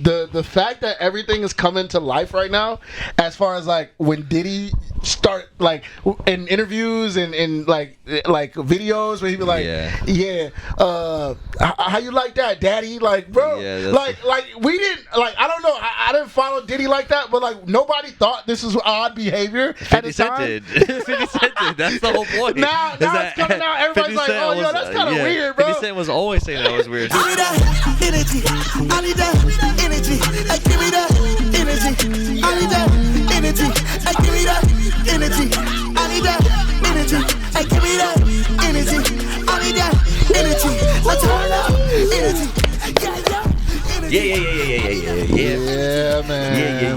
the fact that everything is coming to life right now, as far as like when Diddy start like in interviews and like videos where he be like, how you like that, daddy? Like, bro, like we didn't like, I don't know, I didn't follow Diddy like that, but like nobody thought this was odd behavior at the time. 50 Cent did. That's the whole point. Now it's coming out. Everybody's like, oh, yo, that's kind of weird, bro. 50 Cent was always saying that was weird. Give me that energy. I need that energy. Give me that energy. I need that energy. Give me that energy. I need that energy. Give me that energy. I need that energy. Let's turn up energy. Yeah, man. Yeah.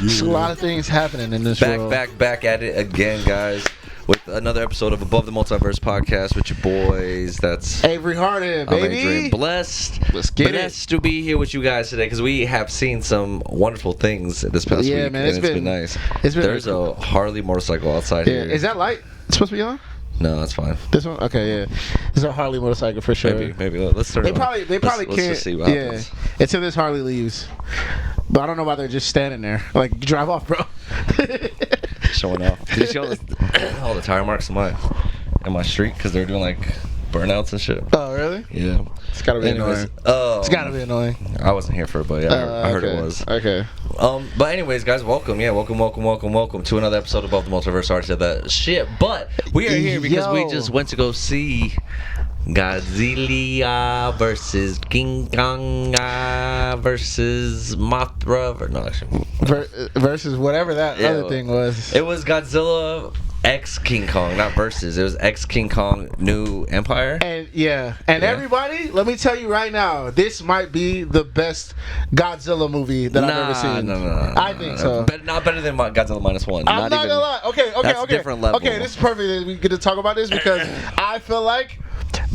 There's a lot of things happening in this world. Back at it again, guys, with another episode of Above the Multiverse podcast with your boys. That's Avery Harden, baby. I'm Adrian Blest. Let's get Blessed to be here with you guys today because we have seen some wonderful things this past week. Man, it's been nice. There's a Harley motorcycle outside here. Is that light supposed to be on? No, that's fine. This one? Okay, yeah. It's a Harley motorcycle for sure. Maybe. Let's turn it on. They probably can't. Let's just see what happens. Until this Harley leaves. But I don't know why they're just standing there. Like, drive off, bro. Showing off. Did you see all the tire marks in my street? Because they're doing, like, burnouts and shit. Oh, really? Yeah. It's gotta be annoying. It's gotta be annoying. I wasn't here for it, but yeah, I heard it was. Okay. But anyways, guys, welcome. Yeah, welcome to another episode of Above the Multiverse. Already said that shit, but we are here because we just went to go see Godzilla versus King Kong versus Mothra. Versus whatever that other thing was. It was Godzilla X King Kong, not versus. It was X King Kong New Empire. And everybody, let me tell you right now, this might be the best Godzilla movie that I've ever seen. No. I think so. Not better than Godzilla -1. I'm not gonna lie. Okay. That's a different level. Okay, this is perfect that we get to talk about this because I feel like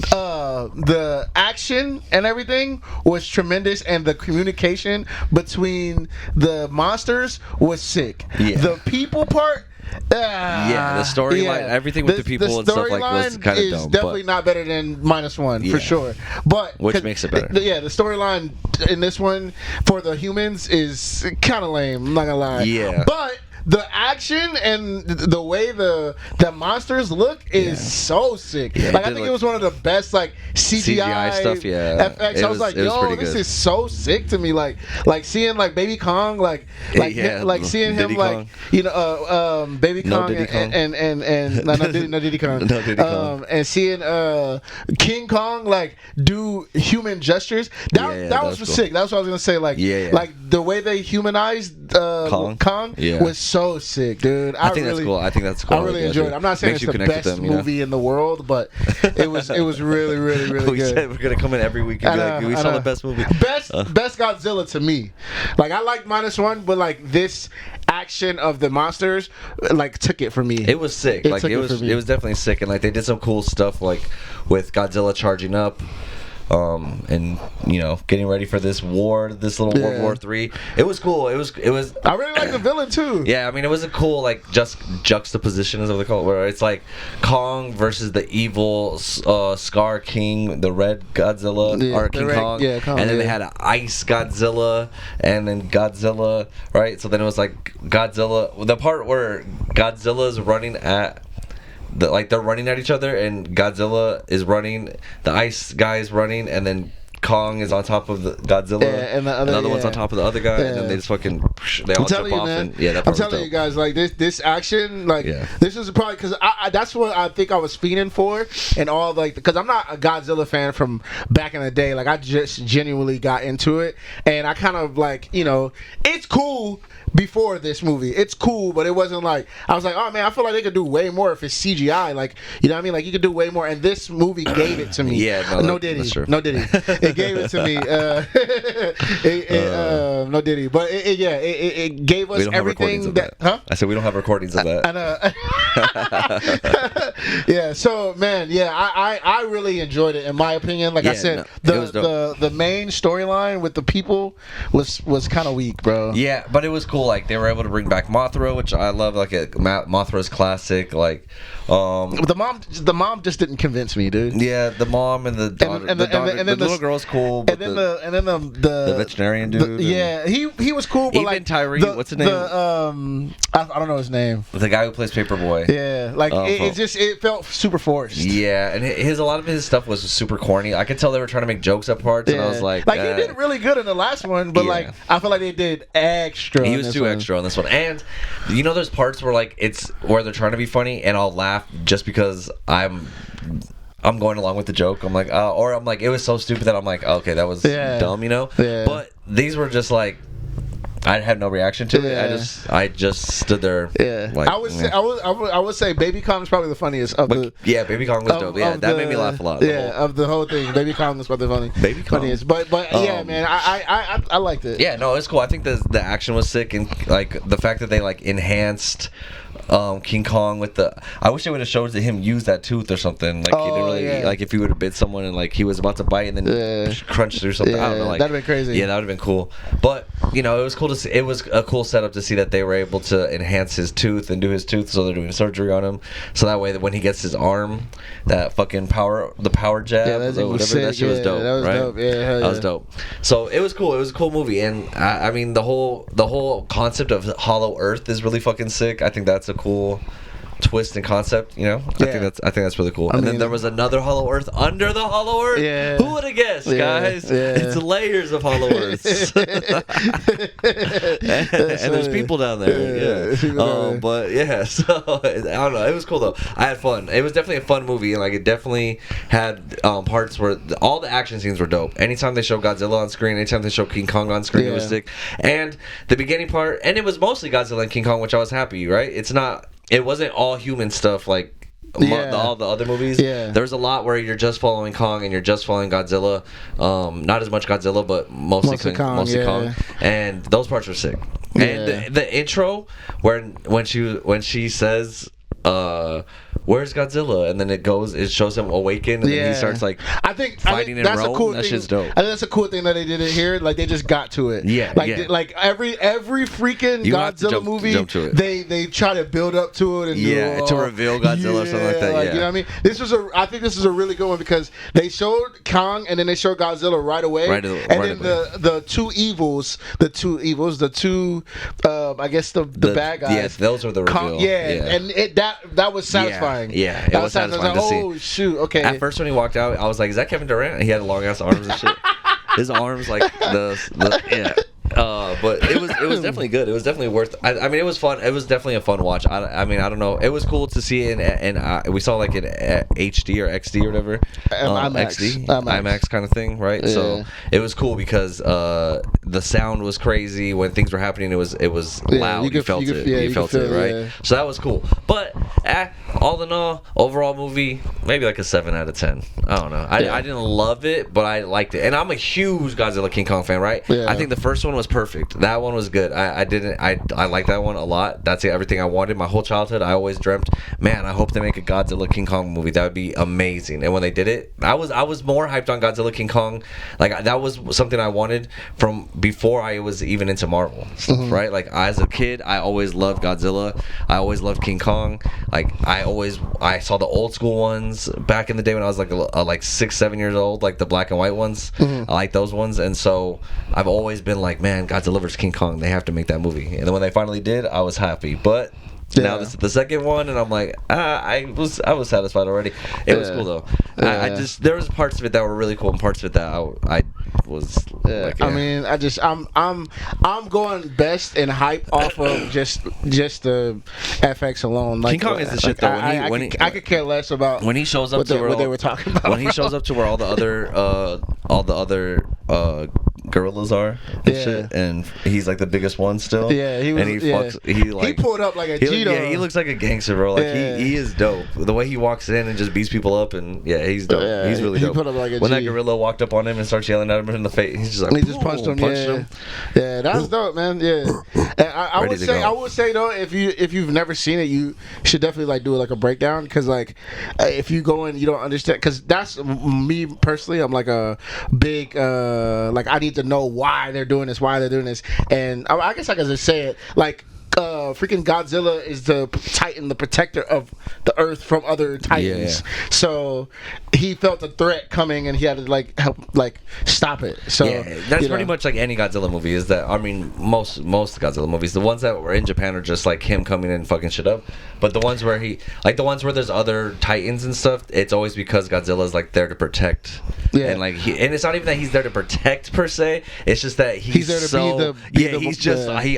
the action and everything was tremendous, and the communication between the monsters was sick. Yeah. The people part. The storyline, everything with the people and stuff like was kind of dumb. It's definitely not better than -1 for sure. But which makes it better. The storyline in this one for the humans is kind of lame. I'm not gonna lie. Yeah. But the action and the way the monsters look is so sick. Yeah, like I think it was one of the best like CGI stuff. Yeah, FX. I was like, yo, this is so sick to me. Like seeing like Baby Kong, like seeing him Diddy like Kong. Baby Kong, Diddy Kong. and no Diddy Kong. No Diddy Kong. And seeing King Kong like do human gestures. That was cool. sick. That's what I was gonna say. Like like the way they humanized Kong was so sick, dude. I think that's cool. I think that's cool. I really enjoyed it. I'm not saying it's the best movie in the world, but it was really, really, really we good. Said we're gonna come in every week and be like, we saw the best movie. Best Godzilla to me. Like I like -1, but like this action of the monsters like took it for me. It was sick. It was definitely sick, and like they did some cool stuff like with Godzilla charging up. And getting ready for this war, this little World War III. It was cool. It was. I really like the villain too. Yeah, I mean, it was a cool like just juxtaposition, as what they call it, where it's like Kong versus the evil Scar King, the red Godzilla, or King Kong, and then they had an Ice Godzilla, and then Godzilla, right? So then it was like Godzilla. The part where Godzilla's running at. They're running at each other, and Godzilla is running, the ice guy is running, and then Kong is on top of the Godzilla, and the other one's on top of the other guy, and then they just fucking they all jump off. Man. And I'm telling you guys, like this action, like this is probably because that's what I think I was fiending for, and all like because I'm not a Godzilla fan from back in the day. Like I just genuinely got into it, and I kind of like it's cool. Before this movie, it's cool, but it wasn't like I was like, oh man, I feel like they could do way more if it's CGI. Like, you know what I mean? Like you could do way more, and this movie gave it to me. No Diddy. It gave it to me. No Diddy, but it gave us everything that. Huh? I said we don't have recordings of that. Yeah. So man, I really enjoyed it. In my opinion, like I said, the main storyline with the people was kind of weak, bro. Yeah, but it was cool. Like they were able to bring back Mothra, which I love. Like Mothra's classic. Like the mom just didn't convince me, dude. Yeah, the mom and the daughter. And the little girl's was cool. And then the veterinarian dude. He was cool. But even like Tyree, what's his name? I don't know his name. The guy who plays Paperboy. Yeah, like it felt super forced. Yeah, and a lot of his stuff was super corny. I could tell they were trying to make jokes at parts, and I was like, he did really good in the last one, but like I feel like they did extra. He was too extra on this one, and there's parts where like it's where they're trying to be funny, and I'll laugh just because I'm going along with the joke. I'm like, or I'm like, it was so stupid that I'm like, okay, that was dumb, Yeah. But these were just like, I had no reaction to it. I just stood there. Yeah, like, I would say Baby Kong is probably the funniest of the. Yeah, Baby Kong was dope. Yeah, that made me laugh a lot. Of the whole thing, Baby Kong was probably funny. Baby Kong. Funniest. But yeah, man, I liked it. Yeah, no, it's cool. I think the action was sick, and like the fact that they like enhanced King Kong with the. I wish they would have showed him use that tooth or something. Like he didn't really like if he would have bit someone and like he was about to bite and then crunch through something. I don't know. Like, that'd been crazy. Yeah, that would have been cool. But it was cool to see. It was a cool setup to see that they were able to enhance his tooth and do his tooth, so they're doing surgery on him. So that way, that when he gets his arm, that fucking power jab, whatever, that shit was dope. That was dope. Yeah, that was dope. So it was cool. It was a cool movie, and I mean the whole concept of Hollow Earth is really fucking sick. I think that's a cool twist and concept, I think that's really cool. And then there was another Hollow Earth under the Hollow Earth. Yeah. Who would have guessed, guys? Yeah. It's layers of Hollow Earths. and there's people down there. Yeah. But yeah, so I don't know. It was cool though. I had fun. It was definitely a fun movie, and like it definitely had parts where all the action scenes were dope. Anytime they show Godzilla on screen, anytime they show King Kong on screen, it was sick. And the beginning part, and it was mostly Godzilla and King Kong, which I was happy. Right? It wasn't all human stuff like all the other movies. Yeah. There's a lot where you're just following Kong and you're just following Godzilla. Not as much Godzilla, but mostly Kong. And those parts were sick. Yeah. And the intro when she says where's Godzilla? And then it shows him awaken, and then he starts like fighting in Rome. Cool that shit's dope. I think that's a cool thing that they did it here. Like they just got to it. Yeah, like every freaking Godzilla movie, they try to build up to it and to reveal Godzilla or something like that. Like, you know what I mean? I think this is a really good one because they showed Kong and then they showed Godzilla right away. The two I guess the bad guys. Yes, those were the reveal. And that was satisfying. Yeah, it was satisfying to see. Oh shoot! Okay. At first, when he walked out, I was like, "Is that Kevin Durant?" He had long ass arms and shit. His arms like but it was definitely good. It was definitely worth. I mean, it was fun. It was definitely a fun watch. I mean, I don't know. It was cool to see it, and we saw like in HD or XD or whatever, IMAX kind of thing, right? Yeah. So it was cool because the sound was crazy when things were happening. It was loud. You felt it, right? Yeah. So that was cool. But all in all, overall movie maybe like a 7 out of 10. I don't know. I didn't love it, but I liked it, and I'm a huge Godzilla King Kong fan, right? Yeah. I think the first one was perfect. That one was good. I like that one a lot. That's everything I wanted. My whole childhood, I always dreamt, man, I hope they make a Godzilla King Kong movie. That would be amazing. And when they did it, I was more hyped on Godzilla King Kong. Like that was something I wanted from before I was even into Marvel stuff, right? Like as a kid, I always loved Godzilla. I always loved King Kong. Like I saw the old school ones back in the day when I was like 6-7 years old, like the black and white ones. I like those ones, and so I've always been like, man, Godzilla vs. King Kong, they have to make that movie. And then when they finally did, I was happy. But now this is the second one, and I'm like, I was satisfied already. It was cool though. There was parts of it that were really cool, and parts of it that I was. I mean, I'm going best and hype off of just the FX alone. Like, King Kong is the shit though. I could care less about when he shows up what they were talking about. When he shows up to where all the other gorillas are and shit, and he's like the biggest one still. Yeah, he was. And he pulled up like a Cheeto. Yeah, he looks like a gangster, bro. Like he is dope. The way he walks in and just beats people up, and he's dope. Yeah, he's really dope. He put up like a when that gorilla walked up on him and started yelling at him in the face, he's just like, he just punched him. Yeah, that was dope, man. Yeah, and I would say though, if you've never seen it, you should definitely like do like a breakdown, because like if you go in, you don't understand, because that's me personally. I'm like a big like I need to know why they're doing this, and I guess I can just say it like freaking Godzilla is the Titan, the protector of the Earth from other Titans. Yeah. So he felt a threat coming, and he had to like help like stop it. So that's pretty much like any Godzilla movie. Is that I mean most Godzilla movies, the ones that were in Japan are just like him coming in and fucking shit up. But the ones where the ones where there's other Titans and stuff, it's always because Godzilla's like there to protect. Yeah. And like and it's not even that he's there to protect per se. It's just that he's there to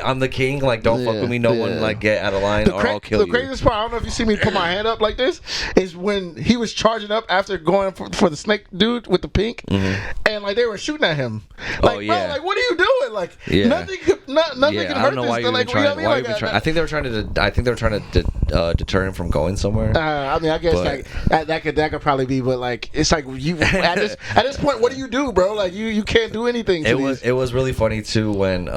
I'm the king. Like don't fuck with me. No one like get out of line or I'll kill you. The craziest part, I don't know if you see me put my hand up like this, is when he was charging up after going for the snake dude with the pink, and like they were shooting at him. Like, bro, like what are you doing? Like nothing could hurt I don't know why you were trying. I think they were trying to deter him from going somewhere. I mean, I guess like that could probably be, but like it's like you at this point, what do you do, bro? Like you can't do anything. It was really funny too when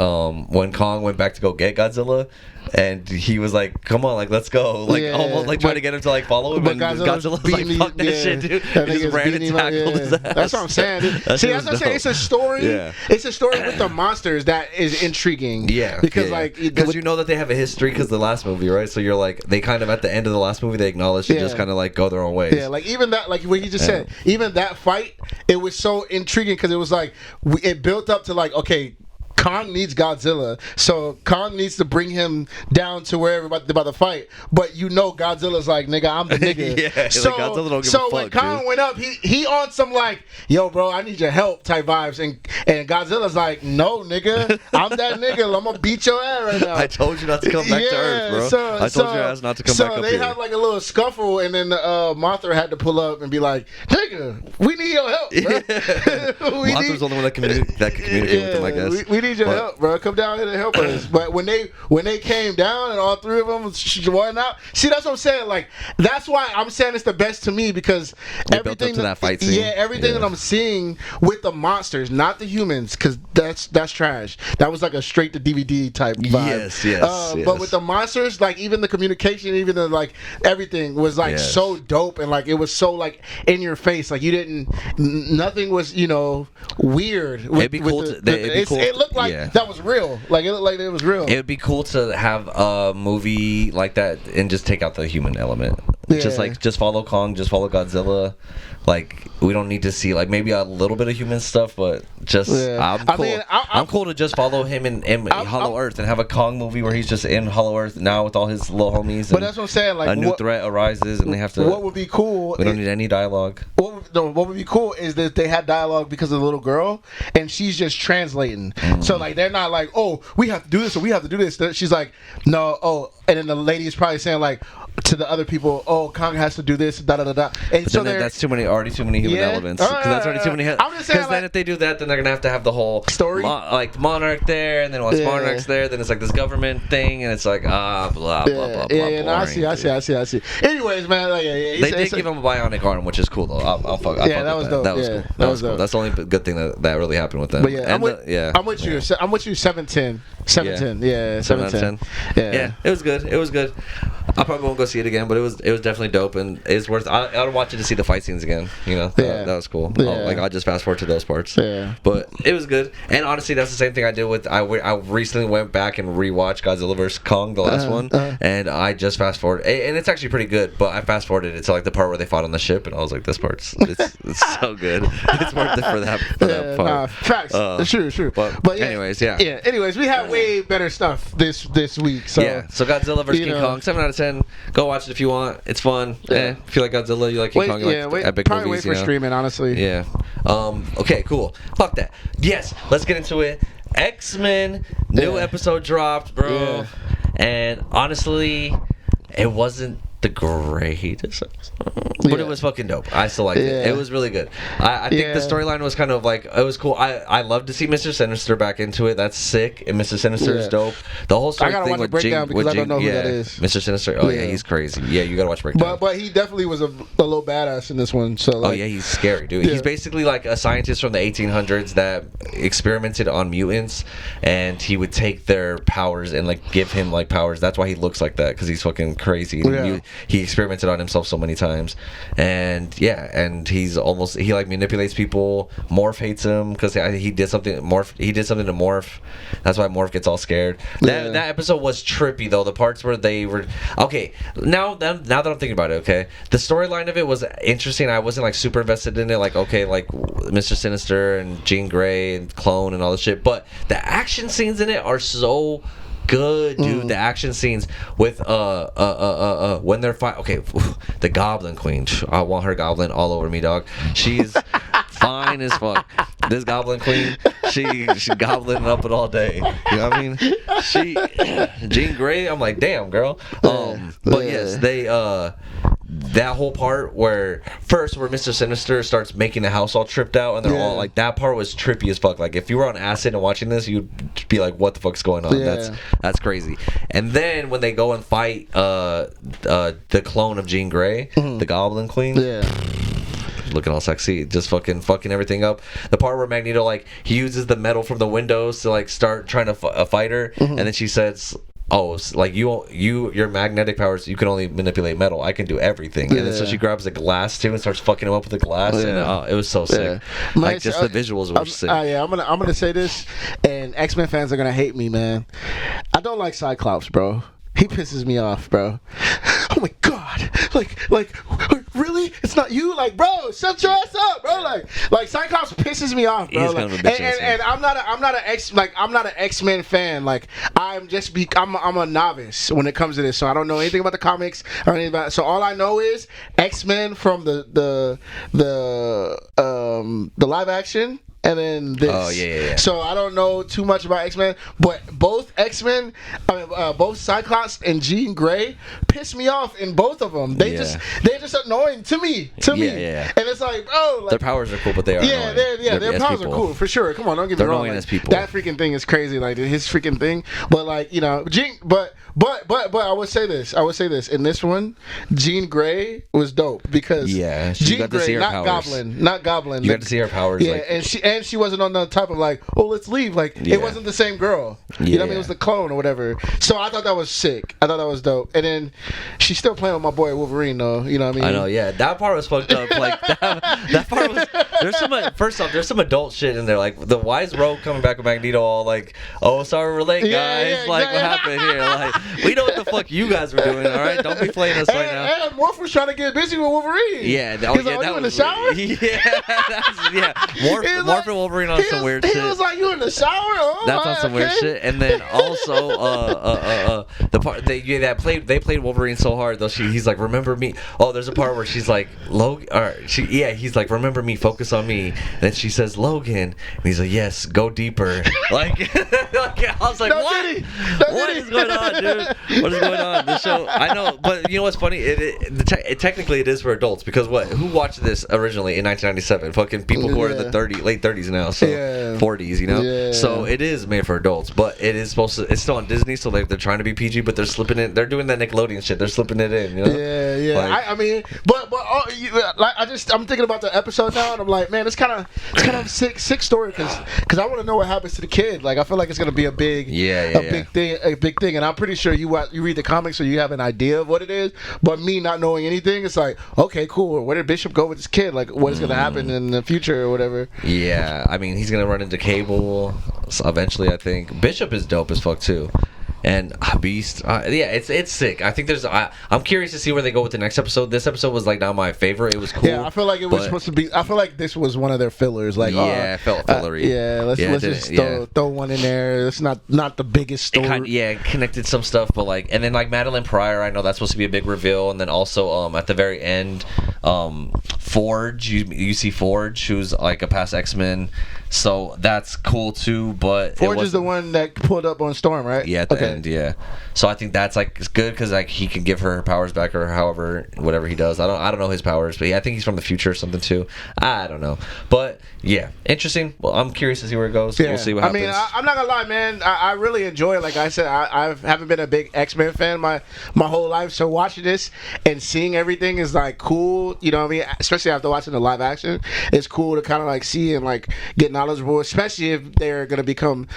Kong went back to go get Godzilla. And he was like, "Come on, like let's go!" Like almost like trying to get him to like follow him. And Godzilla's like, "Fuck that shit, dude!" He just ran and tackled his ass. That's what I'm saying. See, that's what I'm saying. It's a story. Yeah. It's a story with the monsters that is intriguing. Yeah, because you know that they have a history because the last movie, right? So you're like, they kind of at the end of the last movie they acknowledge to just kind of like go their own ways. Yeah, like even that, like what you just said, even that fight, it was so intriguing because it was like it built up to like, okay, Kong needs Godzilla, so Kong needs to bring him down to where everybody's about to fight. But you know Godzilla's like, nigga, I'm the nigga. So, like, Godzilla don't give a fuck, when Kong went up, he on some like, yo, bro, I need your help type vibes, and Godzilla's like, no, nigga, I'm that nigga. I'm gonna beat your ass right now. I told you not to come back to Earth, bro. I told your ass not to come back up here. So they had like a little scuffle, and then Mothra had to pull up and be like, nigga, we need your help, bro. Mothra's the only one that can communicate with him, I guess. We need your help, bro. Come down here to help us. But when they came down and all three of them was running out, see, that's what I'm saying. Like that's why I'm saying it's the best to me, because everything that fight scene. Everything that I'm seeing with the monsters, not the humans, because that's trash. That was like a straight to DVD type vibe. Yes. But with the monsters, like even the communication, even the like everything was like so dope, and like it was so like in your face. Like you didn't, nothing was weird. It'd be cool. It looked like that was real. Like it looked like it was real. It would be cool to have a movie like that and just take out the human element. Just follow Kong, just follow Godzilla. Like we don't need to see like maybe a little bit of human stuff, but just I'm cool to just follow him in Hollow Earth and have a Kong movie where he's just in Hollow Earth now with all his little homies. But that's what I'm saying. Like a new threat arises and they have to. What would be cool? We don't need any dialogue. What would be cool is that they had dialogue because of the little girl and she's just translating. So like they're not like, oh, we have to do this or we have to do this. She's like, no, and then the lady is probably saying like to the other people, oh, Kong has to do this, da da da da. And but so that's already too many human elements. Because that's already too many. I'm just saying. Because then if they do that, then they're gonna have the whole story, like Monarch there, and then once Monarch's there, then it's like this government thing, and it's like blah blah blah. Yeah, no, I see. Anyways, man, like, they did give him a bionic arm, which is cool though. I'll fuck. That was dope. That was cool. That was cool. That's the only good thing that really happened with them. But I'm with you. I'm with you. 7-10. 7-10. Yeah, 7-10. Yeah, it was good. I probably won't go see it again, but it was definitely dope, and it's worth. I would watch it to see the fight scenes again. That was cool. I'll just fast forward to those parts. Yeah, but it was good. And honestly, that's the same thing I did with. I recently went back and rewatched Godzilla vs Kong, the last one, and I just fast forward, and it's actually pretty good. But I fast forwarded it to like the part where they fought on the ship, and I was like, this part's it's so good. It's worth it for that part. Facts. True. But anyways, Anyways, we have way better stuff this week. So So Godzilla vs King Kong, 7 out of 10. Go watch it if you want. It's fun. If you like Godzilla, you like King Kong, you like epic probably movies. Wait for streaming, honestly. Yeah. Okay, cool. Fuck that. Yes, let's get into it. X-Men new episode dropped, bro. And honestly, it wasn't the greatest, but it was fucking dope. I still liked it. It was really good. I think the storyline was kind of like, it was cool. I love to see Mr. Sinister back into it. That's sick. And Mr. Sinister is dope. The whole story thing with Jing, because I don't know who that is. Mr. Sinister. Oh yeah, he's crazy. Yeah, you gotta watch Breakdown. But he definitely was a little badass in this one. So like, he's scary, dude. He's basically like a scientist from the 1800s that experimented on mutants, and he would take their powers and like give him like powers. That's why he looks like that, because he's fucking crazy. He experimented on himself so many times. and he's almost he like manipulates people. Morph hates him because he did something. He did something to Morph. That's why Morph gets all scared. That episode was trippy though. The parts where they were okay. Now that I'm thinking about it, okay, the storyline of it was interesting. I wasn't like super invested in it. Like okay, like Mr. Sinister and Jean Grey and Clone and all this shit. But the action scenes in it are so good, dude. The action scenes with when they're okay, the Goblin Queen. I want her goblin all over me, dog. She's fine as fuck. This Goblin Queen, she gobbling up it all day. You know what I mean? She Jean Grey, I'm like, damn, girl. But yes, they that whole part where Mr. Sinister starts making the house all tripped out and they're all like, that part was trippy as fuck. Like if you were on acid and watching this, you'd be like, what the fuck's going on? That's crazy. And then when they go and fight the clone of Jean Grey, the Goblin Queen, looking all sexy, just fucking everything up. The part where Magneto, like, he uses the metal from the windows to like start trying to fight her, and then she says, oh, like your magnetic powers, you can only manipulate metal. I can do everything. And then so she grabs the glass too and starts fucking him up with the glass. And it was so sick. Like just the visuals were sick. I'm gonna say this, and X-Men fans are gonna hate me, man. I don't like Cyclops, bro. He pisses me off, bro. Oh my god! Like, really? It's not you? Like, bro, shut your ass up, bro. Like Cyclops pisses me off, bro. He's kind of a bitch, and I'm not an X-Men fan. Like, I'm a novice when it comes to this, so I don't know anything about the comics or anything about it. So all I know is X-Men from the live action. And then this. Oh yeah. So I don't know too much about X-Men, but both X-Men, both Cyclops and Jean Grey, piss me off in both of them. They're just annoying to me. Yeah. And it's like, bro, like, their powers are cool, but they are annoying. Their powers are cool for sure. Come on, don't get me wrong. They're annoying as people. That freaking thing is crazy. Like his freaking thing, but like but I would say this. In this one, Jean Grey was dope because Jean Grey, not Goblin. You got to see her powers. Yeah, and she wasn't on the type of like, oh, let's leave. Like it wasn't the same girl. You know what I mean? It was the clone or whatever. So I thought that was sick. I thought that was dope. And then she's still playing with my boy Wolverine though. You know what I mean? I know. Yeah, that part was fucked up. Like that part was. First off, there's some adult shit in there. Like why is Rogue coming back with Magneto all like, oh, sorry we're late, guys. Yeah, like what happened here? Like we know what the fuck you guys were doing. All right, don't be playing us right now. And Morph was trying to get busy with Wolverine. Yeah, that was in the shower. Morph and Wolverine on some weird shit. He was like, you in the shower? Oh, that's on some weird shit. And then also the part they played Wolverine so hard though. He's like, remember me. Oh, there's a part where she's like, Logan. Or he's like, remember me. Focus on me. And then she says, Logan. And he's like, yes, go deeper. Like I was like, what? What is going on, dude? What is going on? The show. I know, but you know what's funny? It technically it is for adults because who watched this originally in 1997? Fucking people who are in the late 30s now, so 40s, you know. Yeah. So it is made for adults, but it is supposed to. It's still on Disney, so they're trying to be PG, but they're slipping it. They're doing that Nickelodeon shit. They're slipping it in, you know. Yeah. Like, I mean, but I'm thinking about the episode now, and I'm like, man, it's kind of sick story because I want to know what happens to the kid. Like, I feel like it's gonna be a big thing, and I'm pretty sure you read the comics, so you have an idea of what it is. But me not knowing anything, it's like, okay, cool. Where did Bishop go with this kid? Like, what is gonna happen in the future or whatever? Yeah, I mean, he's gonna run into Cable eventually. I think Bishop is dope as fuck too. And Beast, it's sick. I think I'm curious to see where they go with the next episode. This episode was like not my favorite. It was cool. Yeah, I feel like it was supposed to be. I feel like this was one of their fillers. Like, it felt fillery. Let's just throw one in there. It's not the biggest story. Connected some stuff, but like, and then like Madeline Pryor. I know that's supposed to be a big reveal, and then also at the very end, Forge. You see Forge, who's like a past X-Men. So that's cool too, but Forge is the one that pulled up on Storm, right? Yeah, at the end, yeah. So I think that's like it's good because like he can give her powers back or whatever he does. I don't know his powers, but I think he's from the future or something too. I don't know, but yeah, interesting. Well, I'm curious to see where it goes. Yeah. We'll see what happens. I mean, I'm not gonna lie, man. I really enjoy it. Like I said, I haven't been a big X-Men fan my whole life, so watching this and seeing everything is like cool. cool. You know what I mean? Especially after watching the live action, it's cool to kind of like see and like get knowledgeable, especially if they're gonna become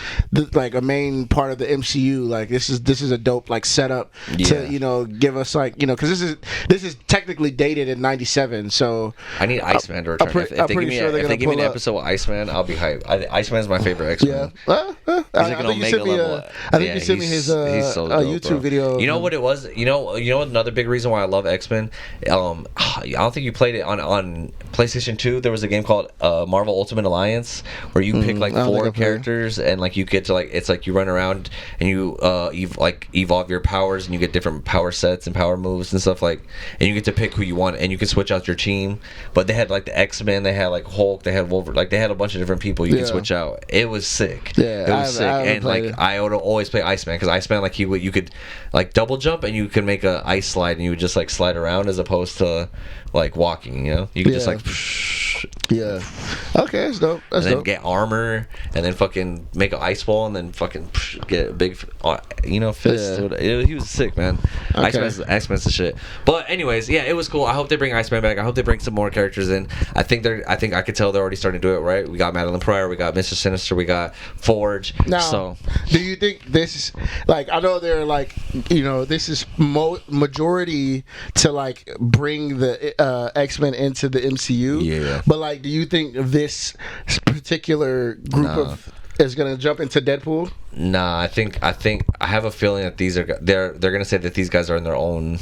like a main part of the MCU. Like this is a dope like setup to give us like because this is technically dated in '97. So I need Iceman to return. If they give me an episode with Iceman, I'll be hyped. Iceman's my favorite X-Men. Yeah, I think you sent me his YouTube video. You know what it was? You know another big reason why I love X-Men. I don't think you played it on PlayStation 2. There was a game called Marvel Ultimate Alliance where you pick like 4 characters and like you get to like it's like you run around and you evolve your powers and you get different power sets and power moves and stuff like, and you get to pick who you want and you can switch out your team. But they had like the X-Men, they had like Hulk, they had Wolverine, like they had a bunch of different people you could switch out. It was sick. Yeah, it was sick. And like I would always play Iceman because Iceman like you could like double jump and you could make a ice slide and you would just like slide around as opposed to like walking. You could just like. Yeah. Okay, that's dope. And then get armor, and then fucking make an ice ball, and then fucking get a big, fist. Yeah. He was sick, man. Okay. Iceman's the shit. But anyways, yeah, it was cool. I hope they bring Iceman back. I hope they bring some more characters in. I think I could tell they're already starting to do it right. We got Madeline Pryor, we got Mr. Sinister, we got Forge. Now, do you think this is like? I know they're like, this is majority to like bring the X-Men into the MCU. Yeah. But like, do you think this particular group is gonna jump into Deadpool? Nah, I think I have a feeling that they're gonna say that these guys are in their own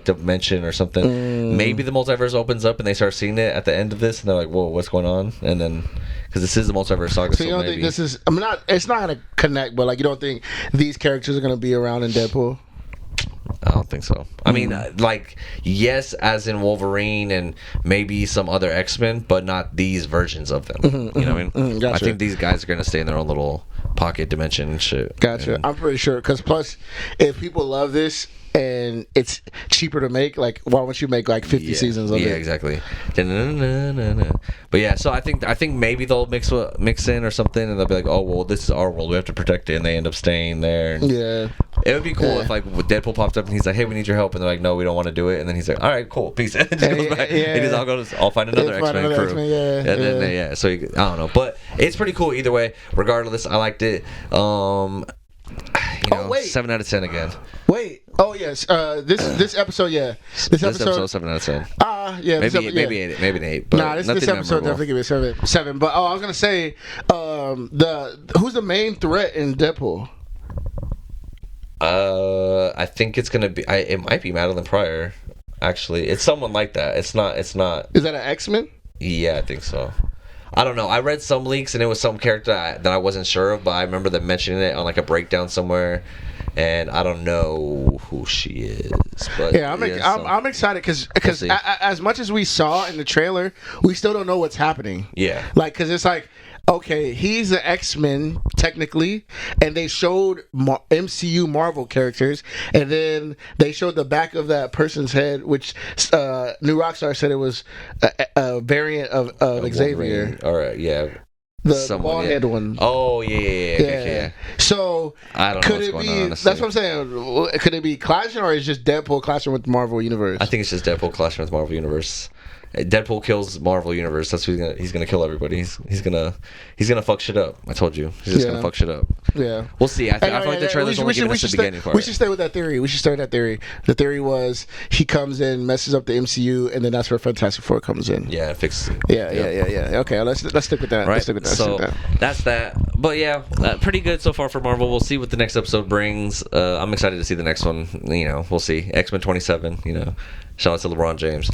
dimension or something. Maybe the multiverse opens up and they start seeing it at the end of this, and they're like, "Whoa, what's going on?" And then because this is the multiverse saga, so you don't think this is? It's not gonna connect, but like, you don't think these characters are gonna be around in Deadpool? I don't think so. I mean, like, yes, as in Wolverine and maybe some other X-Men, but not these versions of them. You know what I mean? Gotcha. I think these guys are going to stay in their own little pocket dimension and shit. Gotcha. I'm pretty sure. Because plus, if people love this and it's cheaper to make, like, why won't you make like 50 seasons of it? Yeah, exactly. But yeah, so I think maybe they'll mix in or something, and they'll be like, oh, well, this is our world, we have to protect it, and they end up staying there. Yeah. It would be cool if like Deadpool popped up and he's like, hey, we need your help, and they're like, no, we don't want to do it, and then he's like, all right, cool, peace, and then he goes back. I'll find another X-Men crew. Then so I don't know, but it's pretty cool either way. Regardless, I liked it. 7 out of 10 again. Wait. Oh yes. This episode, This episode 7 out of 10. Maybe 8. Maybe an 8. But this episode definitely give it 7. But I was gonna say, who's the main threat in Deadpool? I think it's gonna be. It might be Madeline Pryor. Actually, it's someone like that. It's not. Is that an X-Men? Yeah, I think so. I don't know. I read some leaks and it was some character that I wasn't sure of, but I remember them mentioning it on like a breakdown somewhere, and I don't know who she is. But yeah, I'm excited because as much as we saw in the trailer, we still don't know what's happening. Yeah, like because it's like, okay, he's an X-Men technically, and they showed MCU Marvel characters, and then they showed the back of that person's head, which New Rockstar said it was a variant of Xavier. All right, yeah. The bald head one. Oh yeah. So I don't know what's going on. That's what I'm saying. Could it be clashing, or is just Deadpool clashing with the Marvel Universe? I think it's just Deadpool clashing with Marvel Universe. Deadpool kills Marvel Universe. That's who he's gonna kill everybody. He's gonna fuck shit up. I told you. He's just gonna fuck shit up. Yeah. We'll see. I feel like the trailer's only giving us the beginning part. We should stay with that theory. We should start that theory. The theory was he comes in, messes up the MCU, and then that's where Fantastic Four comes in. Yeah, it fixes it. Yeah. Okay, let's stick with that. Right. Let's stick with that. So that's that. But yeah, pretty good so far for Marvel. We'll see what the next episode brings. I'm excited to see the next one. We'll see. X-Men 27. Shout out to LeBron James.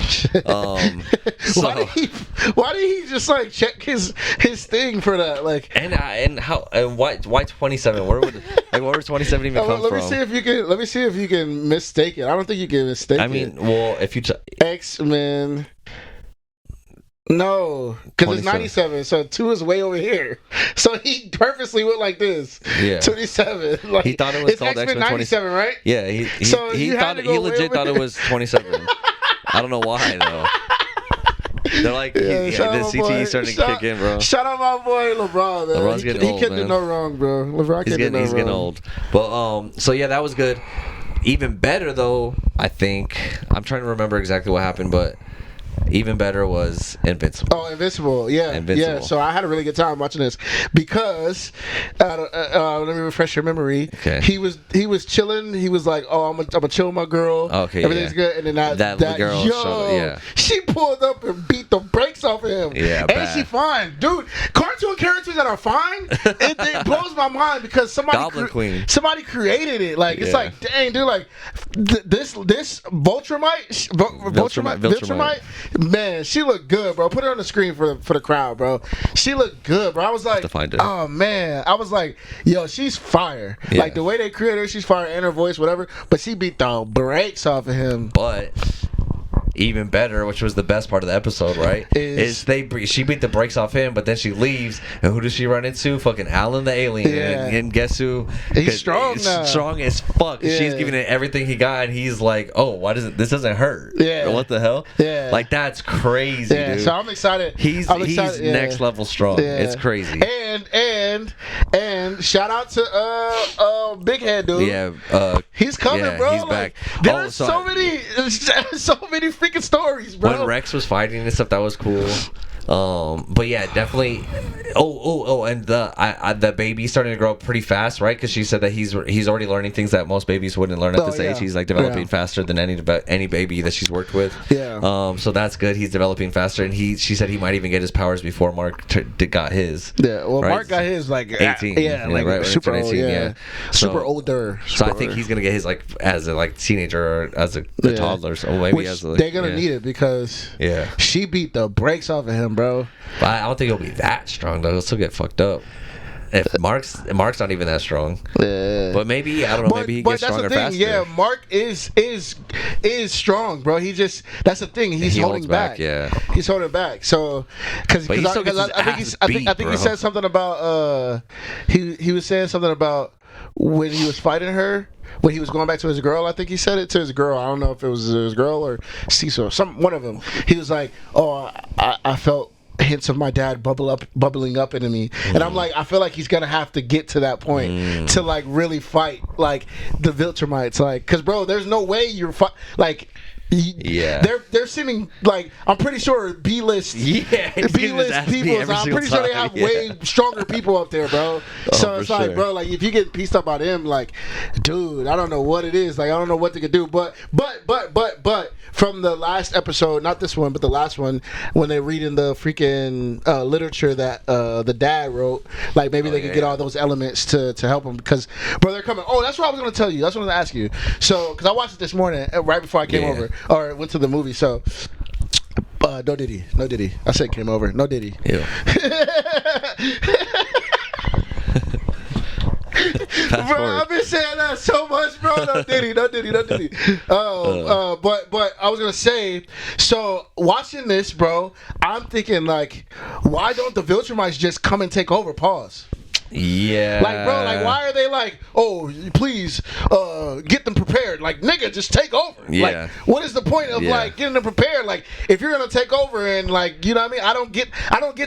Why did he just like check his thing for that? Like and why 27? Where would where would 27 even come from? Let me see if you can mistake it. I don't think you can mistake it. I mean, well, if you X-Men. No, because it's 97, so 2 is way over here. So he purposely went like this. Yeah, 27. Like, he thought it was called X-Men 97, right? Yeah, he legit thought it was 27. I don't know why though. They're like, the CTE starting to kick in, bro. Shout out my boy LeBron, man. LeBron's getting old, He can't do no wrong, bro. LeBron can't do no wrong. He's getting old. But so yeah, that was good. Even better though, I think. I'm trying to remember exactly what happened, but even better was Invincible. Oh, Invincible, yeah. Invincible. Yeah, so I had a really good time watching this because, let me refresh your memory. Okay. He was chilling. He was like, oh, I'm gonna chill with my girl. Okay, everything's good. And then that girl, she pulled up and beat the brakes off of him. Yeah, and she fine. Dude, cartoon characters that are fine, it blows my mind because somebody created it. Like, it's like, dang, dude, like, this Viltrumite, man, she looked good, bro. Put her on the screen for the crowd, bro. She looked good, bro. I was like, oh man, I was like, yo, she's fire. Yeah. Like the way they created her, she's fire, and her voice, whatever. But she beat the brakes off of him. But even better, which was the best part of the episode, right? She beat the brakes off him, but then she leaves, and who does she run into? Fucking Alan the alien. Yeah. And guess who? He's strong now. Strong as fuck. Yeah. She's giving it everything he got, and he's like, oh, this doesn't hurt. Yeah. What the hell? Yeah. Like, that's crazy, dude. So I'm excited. He's next level strong. Yeah. It's crazy. And shout out to Big Head, dude. Yeah. He's coming, bro. He's back. There's so many freaking stories, bro. When Rex was fighting and stuff, that was cool. But yeah, definitely. And the baby's starting to grow up pretty fast, right? Because she said that he's already learning things that most babies wouldn't learn at this age. He's like developing faster than any baby that she's worked with. Yeah. So that's good. He's developing faster, and she said he might even get his powers before Mark got his. Yeah. Well, right? Mark got his like 18. Yeah, like right, super 18, old. Yeah. Super older. So I think he's gonna get his like as a teenager or as a toddler. So maybe they're gonna need it because she beat the brakes off of him, bro. But I don't think he'll be that strong though. He'll still get fucked up. If Mark's not even that strong. Yeah. But maybe I don't know. Maybe he gets stronger faster. Yeah, Mark is strong, bro. That's the thing. He's holding back. Yeah. He's holding back. So because I think he said something about he was saying something about when he was fighting her. When he was going back to his girl, I think he said it to his girl. I don't know if it was his girl or Cecil, one of them. He was like, "Oh, I felt hints of my dad bubbling up into me," and I'm like, I feel like he's gonna have to get to that point to like really fight like the Viltrumites, like, cause bro, there's no way you're like. Yeah, they're sending like I'm pretty sure B-list people. I'm pretty sure they have way stronger people up there, bro. So it's like, bro, like if you get pieced up about him, like, dude, I don't know what it is. Like I don't know what they could do. But from the last episode, not this one, but the last one, when they're reading the freaking literature that the dad wrote, like maybe they could get all those elements to help them because, bro, they're coming. Oh, that's what I was gonna tell you. That's what I was gonna ask you. So, because I watched it this morning right before I came over. Or went to the movie, so no Diddy. I said came over. No Diddy. Yeah. Bro, I've been saying that so much, bro. No Diddy. But I was gonna say, so watching this, bro, I'm thinking like, why don't the Viltrumites just come and take over? Pause. Yeah. Like, bro, like, why are they like, oh, please get them prepared? Like, nigga, just take over. Yeah. Like, what is the point of like getting them prepared? Like, if you're gonna take over and like, you know what I mean? I don't get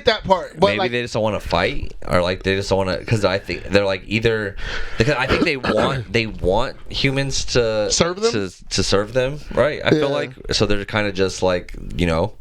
that part. But maybe like, they just don't want to fight, or like they just don't want to, because I think they're like because I think they want humans to serve them, to serve them, right? I feel like so they're kind of just like, you know,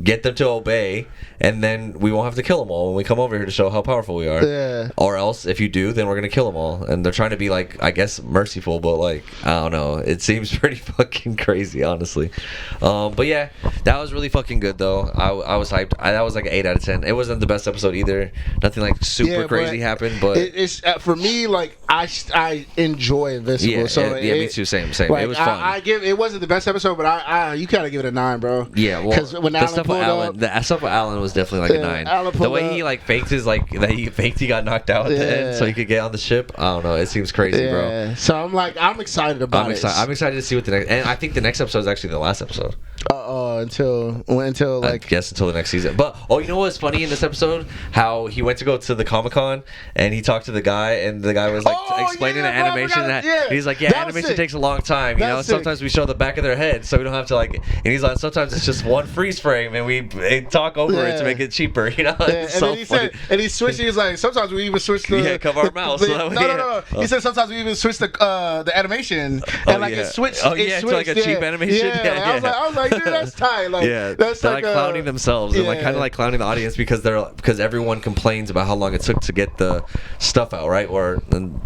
get them to obey, and then we won't have to kill them all when we come over here to show how powerful we are. Yeah. Or else, if you do, then we're gonna kill them all. And they're trying to be like, I guess, merciful, but like, I don't know. It seems pretty fucking crazy, honestly. But yeah, that was really fucking good though. I was hyped. That was like an 8 out of 10. It wasn't the best episode either. Nothing like super crazy happened, but it's for me like I enjoy Invincible. Yeah, so me too. Same. Like, it was fun. It wasn't the best episode, but I you gotta give it a 9, bro. Yeah, well, because when the stuff with Alan was definitely like a 9. The way he like faked his he got knocked out at the end so he could get on the ship. I don't know. It seems crazy, bro. So I'm excited about it. I'm excited to see what the next, and I think the next episode is actually the last episode. Until like, I guess until the next season. But you know what's funny in this episode? How he went to go to the Comic-Con and he talked to the guy, and the guy was like explaining the animation. He's like, animation takes a long time. You know, sometimes we show the back of their head, so we don't have to like. And he's like, sometimes it's just one freeze frame, and we talk over it to make it cheaper. You know, and then he said, and he switched. He was like, sometimes we even switch the cover our mouths. No. He said sometimes we even switch the animation and like it switched. Oh yeah, to like a cheap animation. Yeah. I was like, dude, that's tight. high. Like, that's they're like clowning themselves and like kind of like clowning the audience because everyone complains about how long it took to get the stuff out, right? Or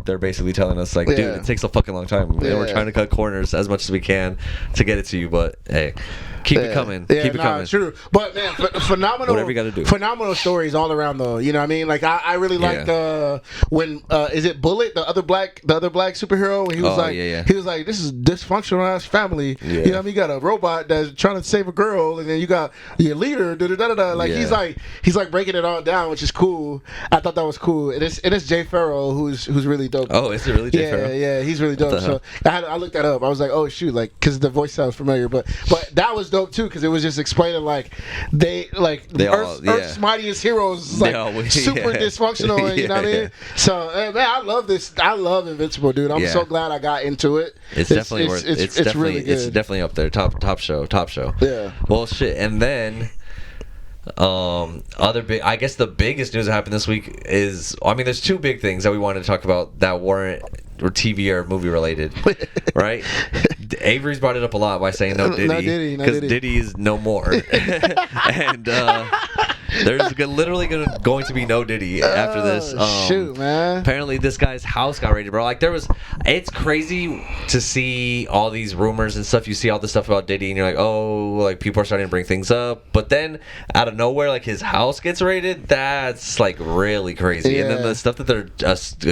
they're basically telling us like, dude, it takes a fucking long time. Yeah. We're trying to cut corners as much as we can to get it to you, but hey, keep it coming. Keep it coming. True. But man, phenomenal. Whatever you got to do. Phenomenal stories all around though. You know what I mean? Like I really like when is it Bullet, the other black superhero? When he was he was like, this is dysfunctional ass family. Yeah. You know what I mean? You got a robot that's trying to save a girl, and then you got your leader. Like he's like breaking it all down, which is cool. I thought that was cool. And it's Jay Farrell who's really dope. Oh, is it really Jay Farrell? Yeah, he's really dope. So I looked that up. I was like, oh shoot, like because the voice sounds familiar, but that was dope too because it was just explaining like Earth's mightiest heroes like super dysfunctional. And, you know what I mean? So man, I love this. I love Invincible, dude. I'm so glad I got into it. It's definitely worth. It's definitely really good. It's definitely up there. Top show. Yeah. Well, shit, and then. I guess the biggest news that happened this week is, I mean, there's two big things that we wanted to talk about that weren't or TV or movie related, right? Avery's brought it up a lot by saying no Diddy because Diddy is no more, and there's literally going to be no Diddy after this. Shoot, man! Apparently, this guy's house got raided, bro. Like it's crazy to see all these rumors and stuff. You see all this stuff about Diddy, and you're like, oh, like people are starting to bring things up, but then out of nowhere, like his house gets raided. That's like really crazy. And then the stuff that they're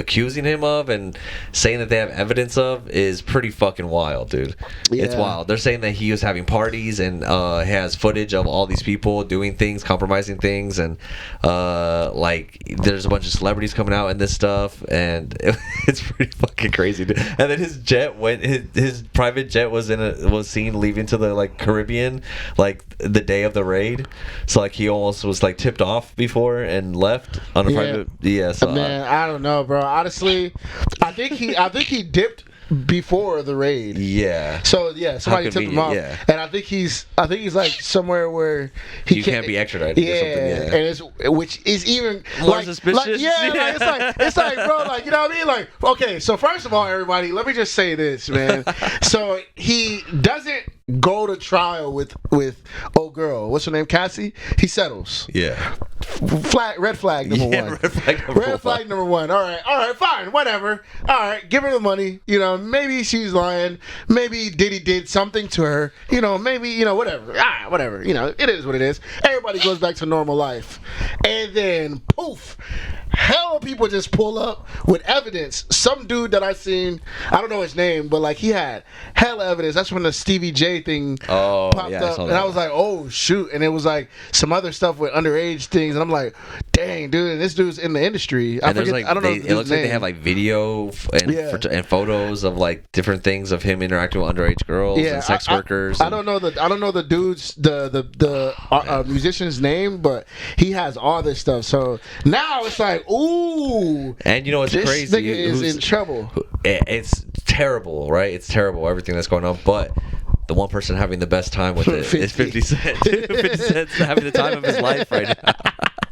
accusing him of and saying that they have evidence of is pretty fucking wild, dude. It's wild. They're saying that he was having parties and has footage of all these people doing things, compromising things, and like there's a bunch of celebrities coming out and this stuff, and it's pretty fucking crazy, dude. And then his private jet was seen leaving to the like Caribbean like the day of the raid, so like he almost was like tipped off before and left on a private. So man, I don't know, bro. Honestly, I think he dipped before the raid. Yeah. So somebody tipped him off. Yeah. And I think he's like somewhere where he can't be extradited. Yeah. And it's which is even more like, suspicious. It's like bro, like you know what I mean? Like, okay, so first of all, everybody, let me just say this, man. So he doesn't go to trial with old girl. What's her name? Cassie? He settles. Yeah. Red flag number one. Red flag number one. All right, fine, whatever. All right, give her the money. You know, maybe she's lying. Maybe Diddy did something to her. You know, maybe, whatever. Whatever. You know, it is what it is. Everybody goes back to normal life. And then, poof, hell of people just pull up with evidence. Some dude that I seen, I don't know his name, but like he had hell of evidence. That's when the Stevie J thing popped up. And I was like, oh, shoot. And it was like some other stuff with underage things. And I'm like, dang, dude, and this dude's in the industry. I don't know. It looks like they have like video and photos of like different things of him interacting with underage girls and sex workers. I don't know the dude's the musician's name, but he has all this stuff. So now it's like, ooh. And you know what's crazy? This nigga is in trouble. It's terrible, right? It's terrible, everything that's going on. But the one person having the best time with it is 50 Cent. 50 Cent's having the time of his life right now.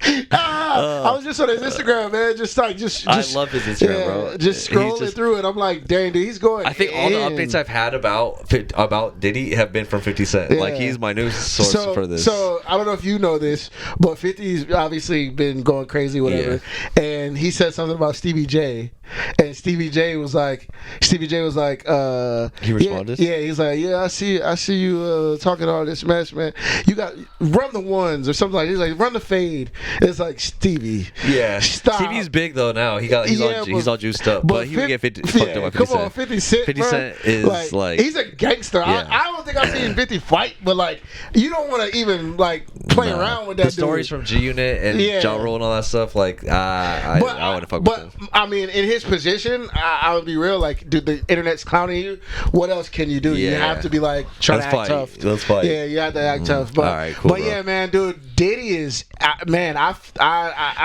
I was just on his Instagram, man. Just I love his Instagram, bro. Just scrolling through it. I'm like, dang, dude, he's going. I think all the updates I've had about Diddy have been from 50 Cent. Yeah. Like he's my news source for this. So I don't know if you know this, but 50's obviously been going crazy, whatever. Yeah. And he said something about Stevie J. And Stevie J was like, he responded. Yeah, he's like, I see you talking all this mess, man. You got run the ones or something like. He's like, run the fade. It's like Stevie. Yeah, stop. Stevie's big though now. He's all juiced up, but he would get 50 fucked up by 50 Cent. Come on, 50 Cent. 50 Cent is like he's a gangster. Yeah. I don't think I've seen 50 fight, but like you don't want to even like play around with that. The stories from G Unit and Ja Rule and all that stuff. Like I wouldn't fuck with him. But I mean, in his position, I would be real. Like, dude, the internet's clowning you. What else can you do? You have to be like trying to act tough. Let's fight. Yeah, you have to act tough. But, all right, cool, but yeah, man, dude, Diddy is man. I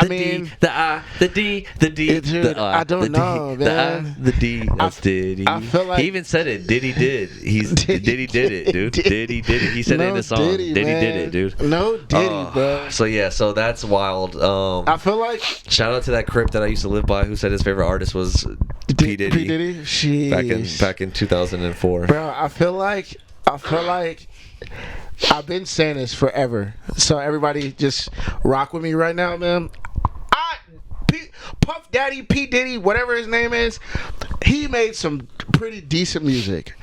mean, the D. Dude, I don't know, man. The D. That's Diddy. I feel like he even said it. Diddy did. Diddy did it, dude. Diddy did it. He said it in the song. Diddy did it, dude. No Diddy, bro. So that's wild. I feel like shout out to that crip that I used to live by who said his favorite artist was P Diddy. P Diddy. Jeez. Back in 2004. Bro, I feel like I've been saying this forever. So everybody just rock with me right now, man. Puff Daddy, P. Diddy, whatever his name is, he made some pretty decent music.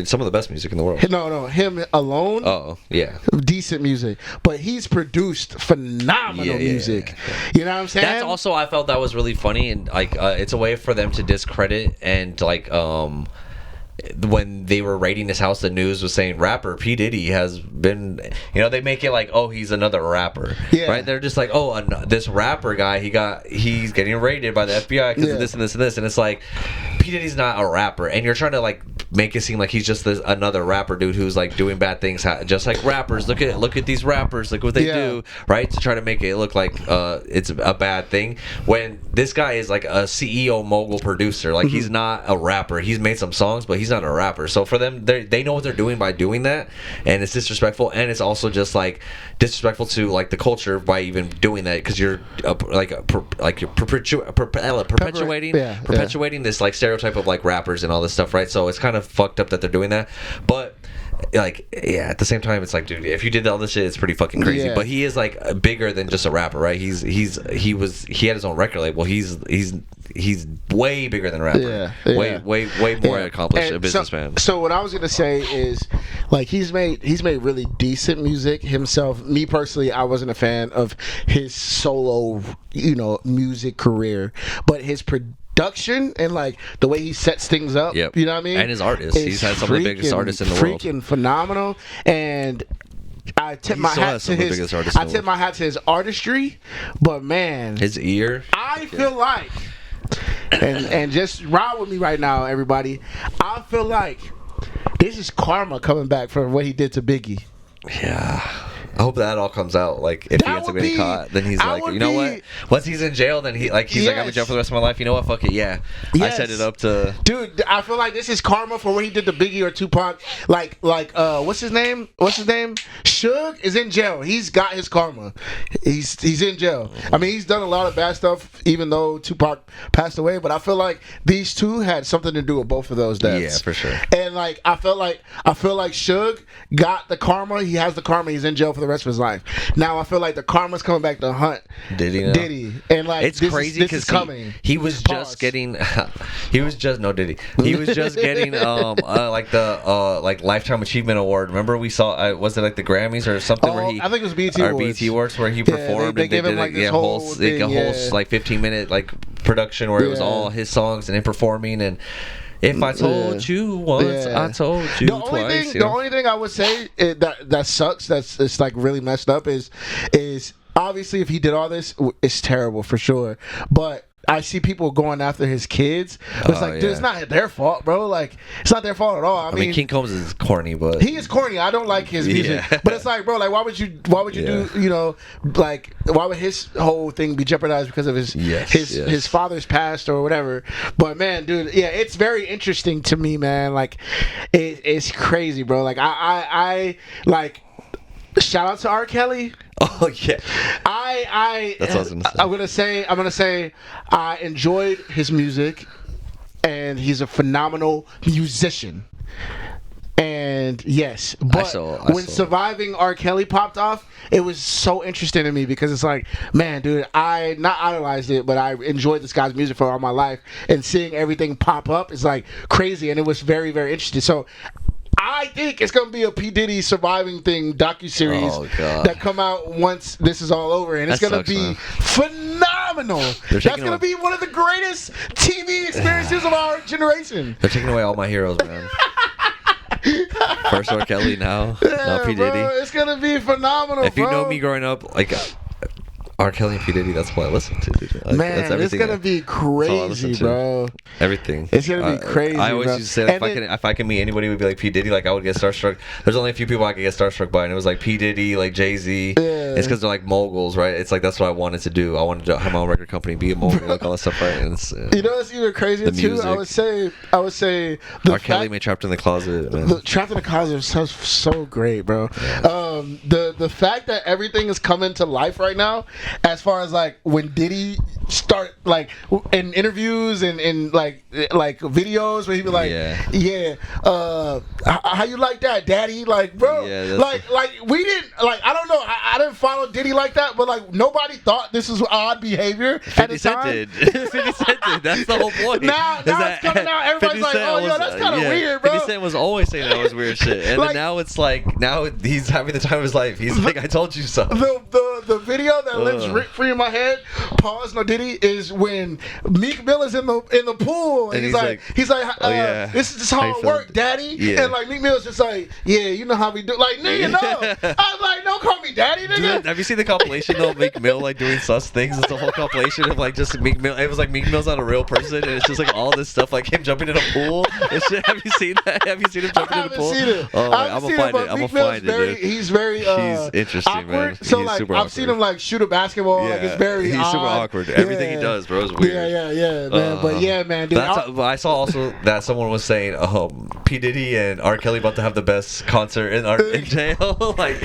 Some of the best music in the world. No, him alone. Oh, yeah. Decent music. But he's produced phenomenal music. Yeah. You know what I'm saying? That's also, I felt that was really funny, and like it's a way for them to discredit and like when they were raiding his house, the news was saying rapper P. Diddy has been, they make it like, oh, he's another rapper, right? They're just like, oh, this rapper guy, he's getting raided by the FBI because of this and this and this, and it's like, P. Diddy's not a rapper, and you're trying to like make it seem like he's just another rapper dude who's like doing bad things, just like rappers. Look at these rappers, look what they do, right? To try to make it look like it's a bad thing, when this guy is like a CEO mogul producer. Like he's not a rapper. He's made some songs, but he's not a rapper. So for them, they know what they're doing by doing that, and it's disrespectful, and it's also just like disrespectful to like the culture by even doing that, because you're perpetuating this like stereotype of like rappers and all this stuff, right? So it's kind of fucked up that they're doing that, but like, at the same time, it's like, dude, if you did all this shit, it's pretty fucking crazy. But he is like bigger than just a rapper, right? He had his own record label. He's way bigger than a rapper. Way more accomplished a businessman. So what I was gonna say is, like, he's made really decent music himself. Me personally, I wasn't a fan of his solo, music career, but his production and like the way he sets things up, you know what I mean? And his artists, he's had some of the biggest artists in the world. Freaking phenomenal. And I tip my hat to his artistry, but man, his ear. I feel like, and just ride with me right now, everybody. I feel like this is karma coming back from what he did to Biggie. Yeah. I hope that all comes out. Like, if he ends up getting caught, then he's like, what? Once he's in jail, then he's like, I'm in jail for the rest of my life. You know what? Fuck it. Yeah. I set it up to. Dude, I feel like this is karma for what he did to Biggie or Tupac. Like, what's his name? Suge is in jail. He's got his karma. He's in jail. I mean, he's done a lot of bad stuff, even though Tupac passed away. But I feel like these two had something to do with both of those deaths. Yeah, for sure. And like, I feel like Suge got the karma. He has the karma. He's in jail for the rest of his life. Now I feel like the karma's coming back to hunt Diddy, and like it's crazy because he was just getting Diddy was just getting like the like Lifetime Achievement Award. Remember we saw was it like the Grammys or something where he, I think it was BET Awards where he performed, they gave him like this whole like 15-minute like production where it was all his songs and him performing. And if I told you once, I told you twice. The only thing I would say that sucks, it's like really messed up, is obviously if he did all this, it's terrible for sure. But I see people going after his kids. It's like, dude, it's not their fault, bro. Like, it's not their fault at all. I mean, King Combs is corny, but he is corny. I don't like his music, but it's like, bro, like, why would you do, like, why would his whole thing be jeopardized because of his father's past or whatever? But man, dude, it's very interesting to me, man. Like, it's crazy, bro. Like, I like. Shout out to R. Kelly. Oh yeah. That's awesome. I'm gonna say I enjoyed his music, and he's a phenomenal musician. And yes, but when Surviving R. Kelly popped off, it was so interesting to me because it's like, man, dude, I not idolized it, but I enjoyed this guy's music for all my life, and seeing everything pop up is like crazy, and it was very, very interesting. So I think it's gonna be a P. Diddy surviving thing docuseries that come out once this is all over, and it's gonna be phenomenal. That's gonna be one of the greatest TV experiences of our generation. They're taking away all my heroes, man. First R. Kelly, now P. Diddy. Bro, it's gonna be phenomenal. If you know me growing up, like R. Kelly and P. Diddy, that's what I listen to, dude. Like, man, it's gonna be crazy, bro. Everything. It's gonna be crazy. I always used to say if I can meet anybody who would be like P. Diddy, like I would get starstruck. There's only a few people I could get starstruck by, and it was like P. Diddy, like Jay-Z. Yeah. It's because they're like moguls, right? It's like that's what I wanted to do. I wanted to have my own record company, be a mogul, like all that stuff, right? And it's, you know what's even crazier too? I would say R. Kelly made Trapped in the Closet, man. Trapped in the Closet sounds so great, bro. Yeah. The fact that everything is coming to life right now, as far as like when Diddy start like in interviews and like videos where he be like, how you like that, Daddy? Like, bro, like we didn't like. I don't know. I didn't follow Diddy like that, but like nobody thought this was odd behavior at the time. 50 Cent did. That's the whole point. Now it's coming out. Everybody's like, oh, yo, that's kind of weird, bro. 50 Cent was always saying that was weird shit, and then now it's like he's having the time of his life. He's like, I told you so. The video that lives rent free in my head, pause, no Diddy, is when Meek Mill is in the pool and he's like this is just how it worked, Daddy. And like Meek Mill's just like, you know how we do. Like, nigga, no. I was like, don't call me Daddy, nigga. Dude, have you seen the compilation though? Meek Mill like doing sus things. It's a whole compilation of like just Meek Mill. It was like Meek Mill's not a real person, and it's just like all this stuff like him jumping in a pool. And shit. Have you seen that? Have you seen him jumping in a pool? Seen it. Oh, I'm gonna find it. I'm gonna find it, dude. He's very he's interesting, awkward. man. So he's like super I've awkward. seen him like shoot a basketball. Like it's very he's odd. super awkward. Everything he does, bro, is weird. Yeah, man. But yeah, man, dude. I saw also that someone was saying, P Diddy and R Kelly about to have the best concert in jail. Like,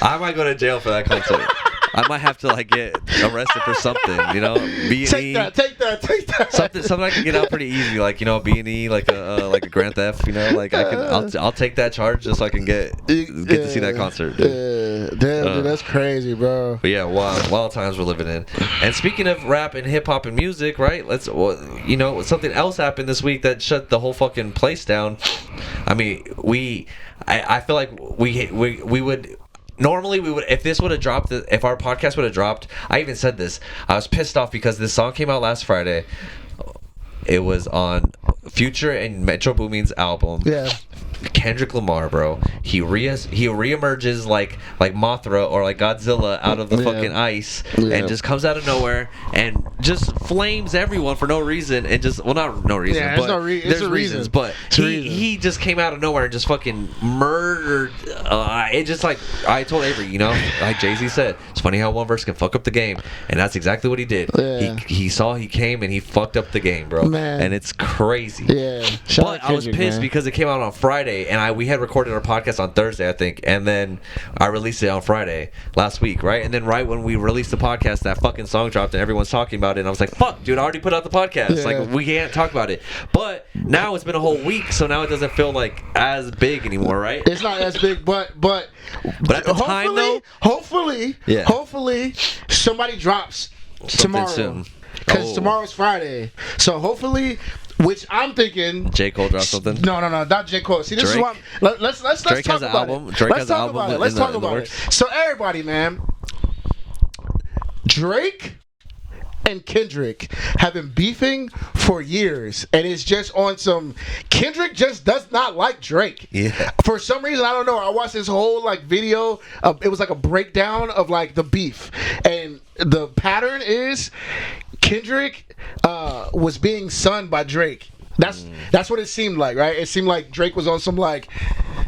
I might go to jail for that concert. I might have to like get arrested for something, you know. B&E, take that. Something I can get out pretty easy, like, you know, B&E, like a grand theft, you know. Like I'll take that charge just so I can get to see that concert. Dude. Damn, dude, that's crazy, bro. But yeah, wild times we're living in. And speaking of rap and hip hop and music, right? Something else happened this week that shut the whole fucking place down. I mean, I feel like we would. Normally we would, if this would have dropped, if our podcast would have dropped, I even said this, I was pissed off because this song came out last Friday. It was on Future and Metro Boomin's album. Yeah. Kendrick Lamar, bro. He reemerges like Mothra or like Godzilla out of the fucking ice and just comes out of nowhere and just flames everyone for no reason and just not no reason, but there's reasons. But he just came out of nowhere and just fucking murdered. It just like I told Avery, you know, like Jay-Z said, it's funny how one verse can fuck up the game, and that's exactly what he did. Yeah. He came and he fucked up the game, bro. Man. And it's crazy. Yeah. But I was pissed because it came out on Friday, and we had recorded our podcast on Thursday, I think, and then I released it on Friday last week, right? And then right when we released the podcast, that fucking song dropped and everyone's talking about it, and I was like, fuck, dude, I already put out the podcast. Yeah. Like, we can't talk about it. But now it's been a whole week, so now it doesn't feel like as big anymore, right? It's not as big, but at the time, though, hopefully somebody drops tomorrow. Because tomorrow's Friday. So hopefully, which I'm thinking, J. Cole dropped something. No, not J. Cole. See, this Drake? is what let's Drake talk has an about album. it. Drake Let's has an talk album about it. Let's talk about it. works. So everybody, man, Drake and Kendrick have been beefing for years, and it's just on some. Kendrick just does not like Drake. Yeah. For some reason, I don't know. I watched this whole like video. It was like a breakdown of like the beef, and the pattern is Kendrick was being sunned by Drake. That's what it seemed like, right? It seemed like Drake was on some like,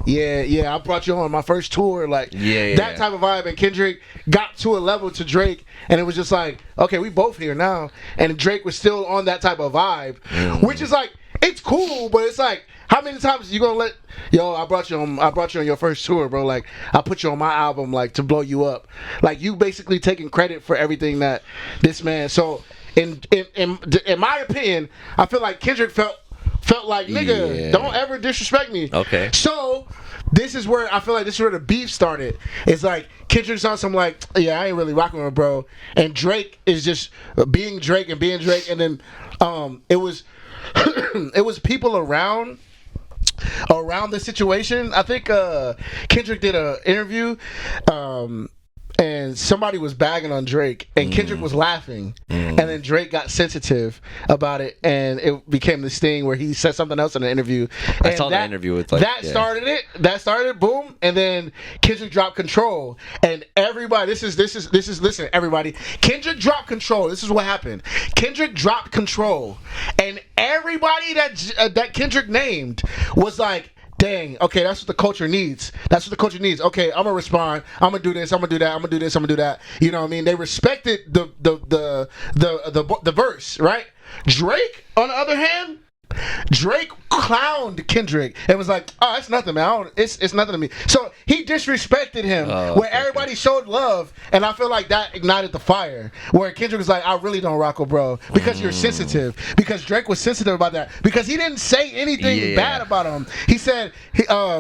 yeah, I brought you on my first tour, like that type of vibe. And Kendrick got to a level to Drake, and it was just like, okay, we both here now. And Drake was still on that type of vibe, which is like, it's cool, but it's like, how many times you gonna let I brought you on your first tour, bro? Like, I put you on my album, like, to blow you up. Like, you basically taking credit for everything that this man. So in my opinion, I feel like Kendrick felt like, nigga, don't ever disrespect me. Okay. So this is where I feel like this is where the beef started. It's like Kendrick's on some like, I ain't really rocking with bro, and Drake is just being Drake, and then it was it was people around the situation. I think Kendrick did an interview and somebody was bagging on Drake, and Kendrick was laughing, and then Drake got sensitive about it, and it became this thing where he said something else in the interview. I saw that interview with like started it. That started, boom, and then Kendrick dropped Control, and everybody. This is listen, everybody. Kendrick dropped Control. This is what happened. Kendrick dropped Control, and everybody that Kendrick named was like, dang, okay, that's what the culture needs. Okay, I'm gonna respond. I'm gonna do this. I'm gonna do that. I'm gonna do this. I'm gonna do that. You know what I mean? They respected the verse, right? Drake, on the other hand, Drake clowned Kendrick and was like, "Oh, it's nothing, man. It's nothing to me." So he disrespected him where everybody showed love, and I feel like that ignited the fire. Where Kendrick was like, I really don't rock with bro because you're sensitive. Because Drake was sensitive about that because he didn't say anything bad about him. He said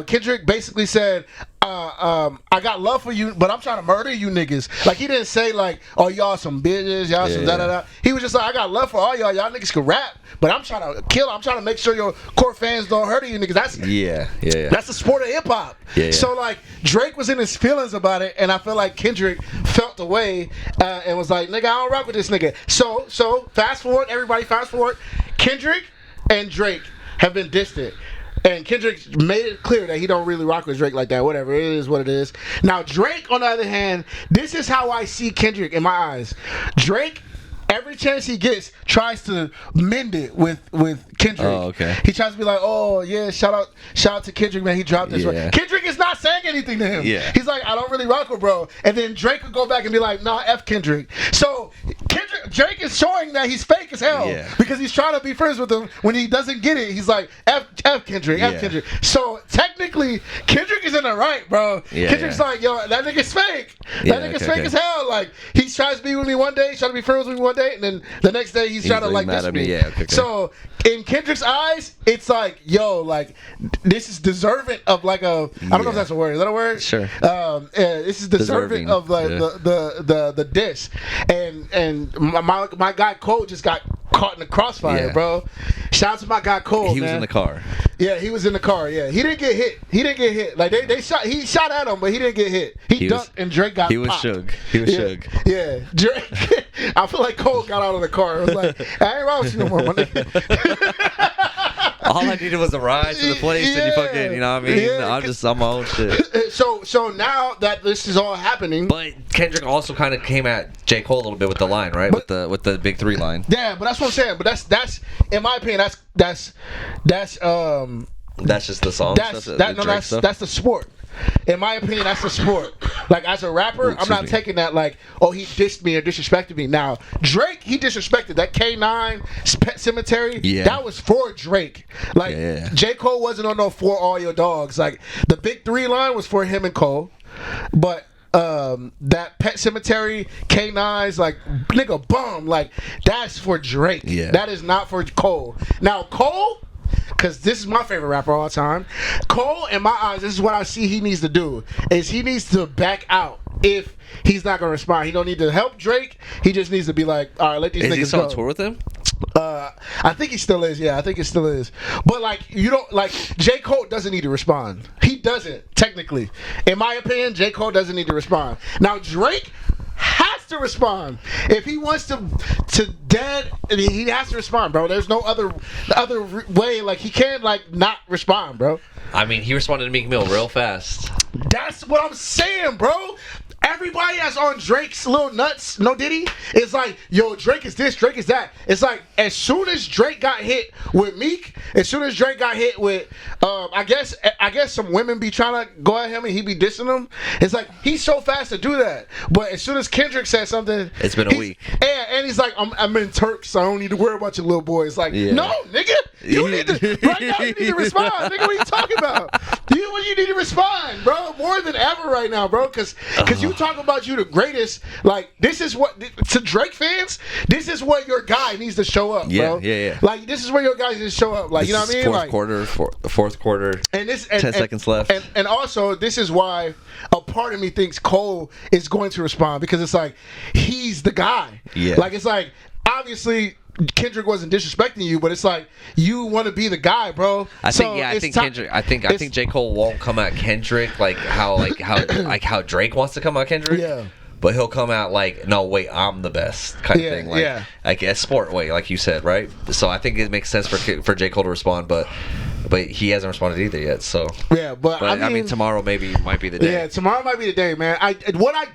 Kendrick basically said, I got love for you, but I'm trying to murder you niggas. Like, he didn't say like, oh, y'all some bitches, y'all some da-da-da. He was just like, I got love for all y'all niggas can rap, but I'm trying to kill. I'm trying to make sure your core fans don't hurt you niggas. That's that's the sport of hip-hop. So like, Drake was in his feelings about it, and I feel like Kendrick felt the way and was like, nigga, I don't rock with this nigga. So fast forward, everybody fast forward. Kendrick and Drake have been distant. And Kendrick made it clear that he don't really rock with Drake like that. Whatever, it is what it is. Now, Drake, on the other hand, this is how I see Kendrick in my eyes. Drake, every chance he gets, tries to mend it with Kendrick. Oh, okay. He tries to be like, oh, yeah, shout out to Kendrick, man. He dropped this. Yeah. Kendrick is not saying anything to him. Yeah. He's like, I don't really rock with bro. And then Drake would go back and be like, nah, F Kendrick. So Drake is showing that he's fake as hell because he's trying to be friends with him. When he doesn't get it, he's like, F Kendrick, F Kendrick. So technically, Kendrick is in the right, bro. Kendrick's like, yo, that nigga's fake. That nigga's fake as hell. Like, he tries to be with me one day, trying to be friends with me one day, and then the next day he's trying to like diss me. So in Kendrick's eyes, it's like, yo, like, this is deserving of like a, I don't know if that's a word. Is that a word? Sure. This is deserving of like the diss. And my guy Cole just got caught in the crossfire, bro. Shout out to my guy Cole. He was in the car. Yeah, he was in the car. Yeah, he didn't get hit. Like they shot. He shot at him, but he didn't get hit. He dunked and Drake got. He was shook. He was shook. Yeah, Drake. I feel like Cole got out of the car. It was like, I ain't wrong with you no more, my nigga. All I needed was a ride to the place, and you fucking, you know what I mean? I'm my own shit. So now that this is all happening, but Kendrick also kind of came at J. Cole a little bit with the line, right? With the big 3 line. Yeah, but that's what I'm saying. But that's in my opinion, that's just the song. That's the sport. In my opinion, that's the sport. Like, as a rapper, I'm not taking that like, oh, he dissed me or disrespected me. Now, Drake, he disrespected that K9 Pet Cemetery. Yeah. That was for Drake. Like, J. Cole wasn't on no For All Your Dogs. Like, the big 3 line was for him and Cole. But that Pet Cemetery, K9's, like, nigga, bum. Like, that's for Drake. Yeah. That is not for Cole. Now, Cole, because this is my favorite rapper of all time, Cole, in my eyes, this is what I see he needs to do, is he needs to back out if he's not going to respond. He don't need to help Drake. He just needs to be like, all right, let these niggas go. Is he still on tour with him? I think he still is. Yeah, I think it still is. But like, you don't like, J. Cole doesn't need to respond. He doesn't, technically. In my opinion, J. Cole doesn't need to respond. Now, Drake has to respond. If he wants to dead, he has to respond, bro. There's no other way. Like, he can't like not respond, bro. I mean, he responded to Meek Mill real fast. That's what I'm saying, bro. Everybody that's on Drake's little nuts, no Diddy, is like, yo, Drake is this, Drake is that. It's like, as soon as Drake got hit with Meek, as soon as Drake got hit with, I guess some women be trying to go at him and he be dissing them. It's like, he's so fast to do that. But as soon as Kendrick said something, it's been a week. And he's like, I'm in Turks, so I don't need to worry about your little boy. It's like, no, nigga, you need to, right now you need to respond. Nigga, what are you talking about? You need to respond, bro, more than ever right now, bro, because you talking about you the greatest. Like, this is what, to Drake fans, this is where your guy needs to show up, bro. Yeah. Like, this is where your guy needs to show up. Like, this, you know what I mean? Fourth quarter. And this 10 seconds left. And also, this is why a part of me thinks Cole is going to respond, because it's like, he's the guy. Yeah. Like, it's like, obviously Kendrick wasn't disrespecting you, but it's like, you want to be the guy, bro. I think J. Cole won't come at Kendrick like how Drake wants to come at Kendrick. Yeah. But he'll come out like, no, wait, I'm the best kind of thing. Like a sport way, like you said, right? So I think it makes sense for J. Cole to respond, but he hasn't responded either yet. So yeah, but I mean tomorrow might be the day. Yeah, tomorrow might be the day, man. What I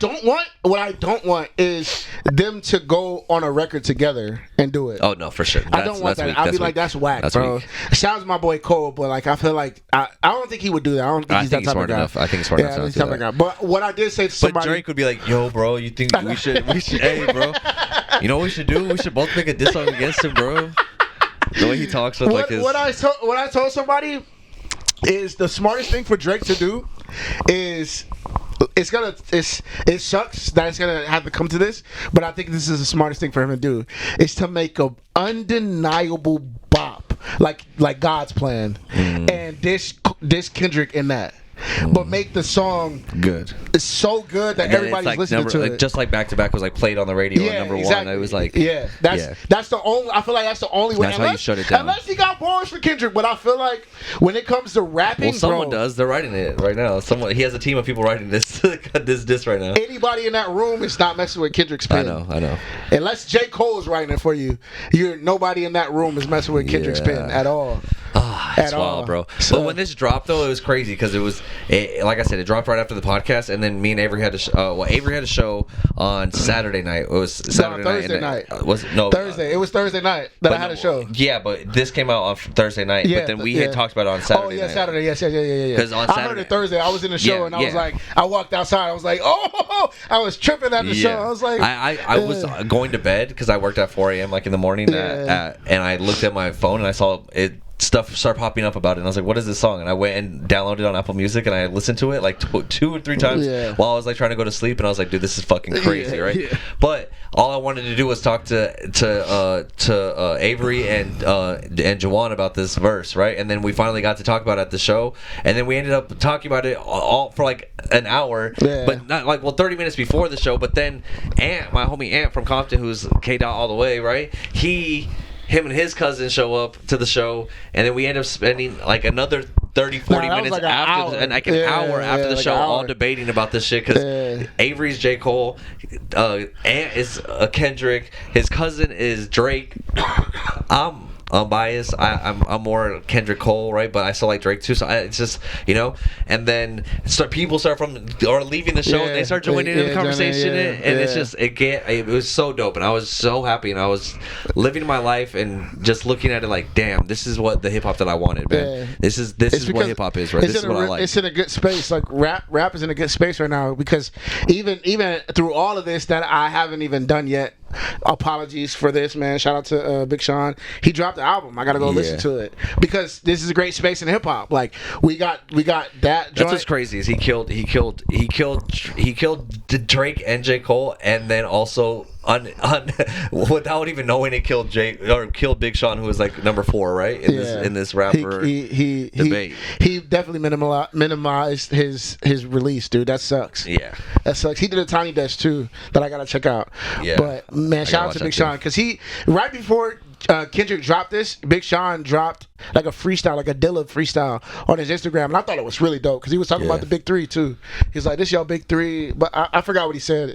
don't want is them to go on a record together and do it. Oh no, for sure. I don't want that. I'll be like, that's whack, bro. Shout out to my boy Cole, but like, I feel like I don't think he would do that. I don't think he's that type of guy. I think he's smart enough. Yeah, he's type of guy. But what I did say to somebody, but Drake would be like, yo, bro, you think we should? Hey, bro, you know what we should do? We should both make a diss song against him, bro. The way he talks with like his. What I told somebody is the smartest thing for Drake to do is it sucks that it's gonna have to come to this, but I think this is the smartest thing for him to do is to make a undeniable bop like God's plan, and this Kendrick in that. But make the song good. It's so good that everybody's like listening to it. Just like Back to Back was like played on the radio at number one. It was like that's the only. I feel like that's the only way. That's how you shut it down. Unless he got bars for Kendrick, but I feel like when it comes to rapping, someone does. They're writing it right now. He has a team of people writing this right now. Anybody in that room is not messing with Kendrick's pen. I know. Unless J. Cole is writing it for you, nobody in that room is messing with Kendrick's pen at all. It's wild, bro. So, but when this dropped, though, it was crazy because like I said, it dropped right after the podcast, and then me and Avery had Avery had a show on Saturday night. It was Thursday night. Thursday. It was Thursday night that I had a show. Yeah, but this came out on Thursday night. Yeah, but then we had talked about it on Saturday. Oh yeah, night. Saturday. Yes, yeah. Because on Saturday, I heard it Thursday. I was in the show, and I was like, I walked outside. I was like, oh, I was tripping at the show. I was like, I was going to bed because I worked at 4 a.m. like in the morning, and I looked at my phone and I saw it. Stuff started popping up about it, and I was like, what is this song? And I went and downloaded it on Apple Music, and I listened to it like 2 or 3 times while I was like trying to go to sleep, and I was like, dude, this is fucking crazy, right? Yeah. But all I wanted to do was talk to Avery and Jawan about this verse, right? And then we finally got to talk about it at the show, and then we ended up talking about it all for like an hour, but not like 30 minutes before the show. But then my homie Ant from Compton, who's K Dot all the way, right? Him and his cousin show up to the show, and then we end up spending like another 30-40 minutes like after an hour after the show, all debating about this shit because Avery's J. Cole, Ant is Kendrick, his cousin is Drake. I'm biased. I'm more Kendrick Cole, right? But I still like Drake too. So it's just, and then people start leaving the show and they start joining in the conversation, and it's just it was so dope, and I was so happy, and I was living my life and just looking at it like, damn, this is what the hip hop that I wanted, man. This is what hip hop is, right? This is what I like. It's in a good space. Like rap is in a good space right now because even through all of this that I haven't even done yet. Apologies for this, man. Shout out to Big Sean. He dropped the album. I gotta go listen to it because this is a great space in hip hop. Like we got that. Joint. That's what's crazy is he killed Drake and J. Cole, and then also without even knowing it killed Big Sean, who was like number 4, right? In this rapper debate. He definitely minimized his release, dude. That sucks. Yeah, that sucks. He did a Tiny Desk too that I gotta check out. Yeah, but man, shout out to Big Sean because he right before Kendrick dropped this, Big Sean dropped like a freestyle, like a Dilla freestyle on his Instagram, and I thought it was really dope because he was talking about the big 3 too. He's like, "This y'all big 3," but I forgot what he said.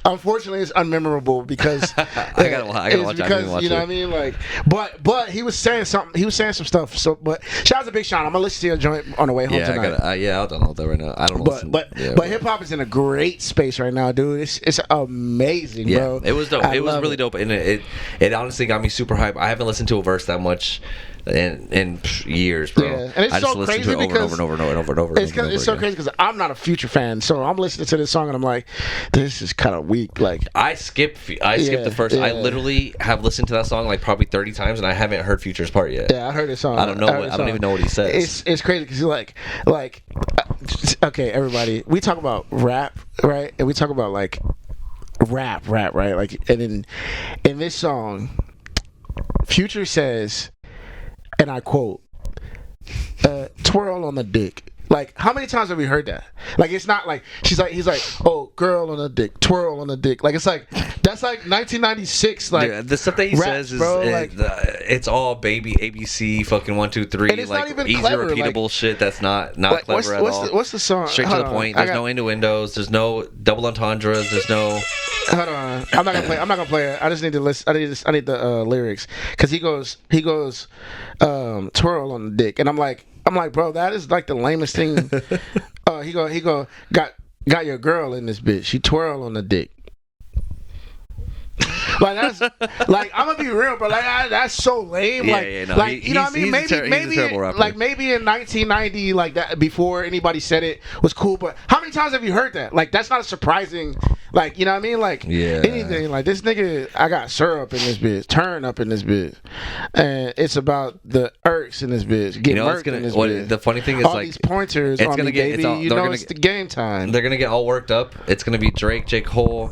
Unfortunately it's unmemorable because I gotta watch because watch you know what I mean. Like, but he was saying something. He was saying some stuff. So, but shout out to Big Sean. I'm gonna listen to your joint on the way home tonight. I'll download that right now. I don't know. But hip hop is in a great space right now, dude. It's amazing, bro. It was dope. It was really dope, and it honestly got me super hyped. I haven't listened to a verse that much in years, bro. Yeah. And it's I just so listened crazy to it over and over. It's so crazy because I'm not a Future fan, so I'm listening to this song and I'm like, this is kind of weak. Like I skipped the first. I literally have listened to that song like probably 30 times, and I haven't heard Future's part yet. Yeah, I heard this song. I don't even know what he says. It's crazy because like okay, everybody, we talk about rap, right? And we talk about like rap, right? Like, and in this song, Future says, and I quote, twirl on the dick. Like, how many times have we heard that? Like, it's not like he's like, oh, girl on the dick, twirl on the dick. Like, it's like that's like 1996. Like the stuff that he says is it's all baby ABC fucking 1 2 3. And it's like not even easy clever. repeatable shit that's not like, clever at all. What's the song? Straight to the point. There's no innuendos. There's no double entendres. There's no. Hold on. I'm not gonna play it. I just need to listen. I need the lyrics because he goes twirl on the dick, and I'm like, bro, that is like the lamest thing. He go, got your girl in this bitch. She twirl on the dick. Like that's like I'm gonna be real, bro. Like that's so lame. You know what I mean? Maybe in 1990, like that before anybody said it was cool. But how many times have you heard that? Like that's not a surprising. Like, you know what I mean? Like, anything. Like, this nigga, I got syrup in this bitch, turn up in this bitch. And it's about the irks in this bitch. Get murked in this bitch. The funny thing is, all these pointers on me, baby. It's the game time. They're going to get all worked up. It's going to be Drake, J. Cole,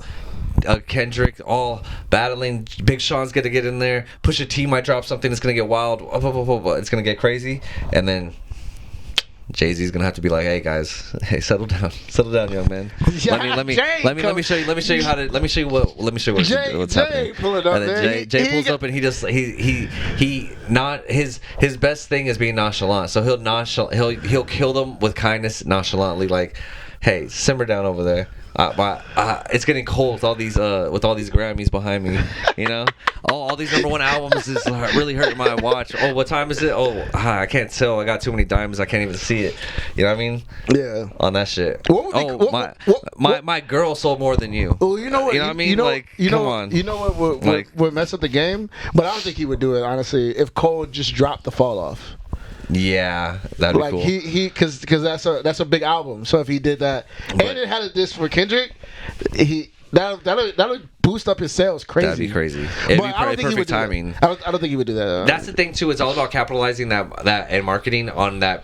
Kendrick, all battling. Big Sean's going to get in there. Pusha T might drop something. It's going to get wild. It's going to get crazy. And then Jay-Z's gonna have to be like, "Hey guys, settle down, young man. Let me show you what's happening." Pull it up, and then Jay pulls up, and his best thing is being nonchalant. So he'll kill them with kindness, nonchalantly, like, "Hey, simmer down over there. It's getting cold with all these Grammys behind me, you know. All these #1 albums is really hurting my watch. Oh, what time is it? Oh, I can't tell. I got too many diamonds. I can't even see it. You know what I mean? Yeah. On that shit. My girl sold more than you. Well, you know what? You know what I mean? Come on. You know what would mess up the game? But I don't think he would do it, honestly. If Cole just dropped the Fall Off. Yeah, that'd be cool. Because that's a big album. So if he did that, and it had a disc for Kendrick, that'll boost up his sales crazy. That'd be crazy. It'd be perfect timing. I don't think he would do that. That's the thing too. It's all about capitalizing that and marketing on that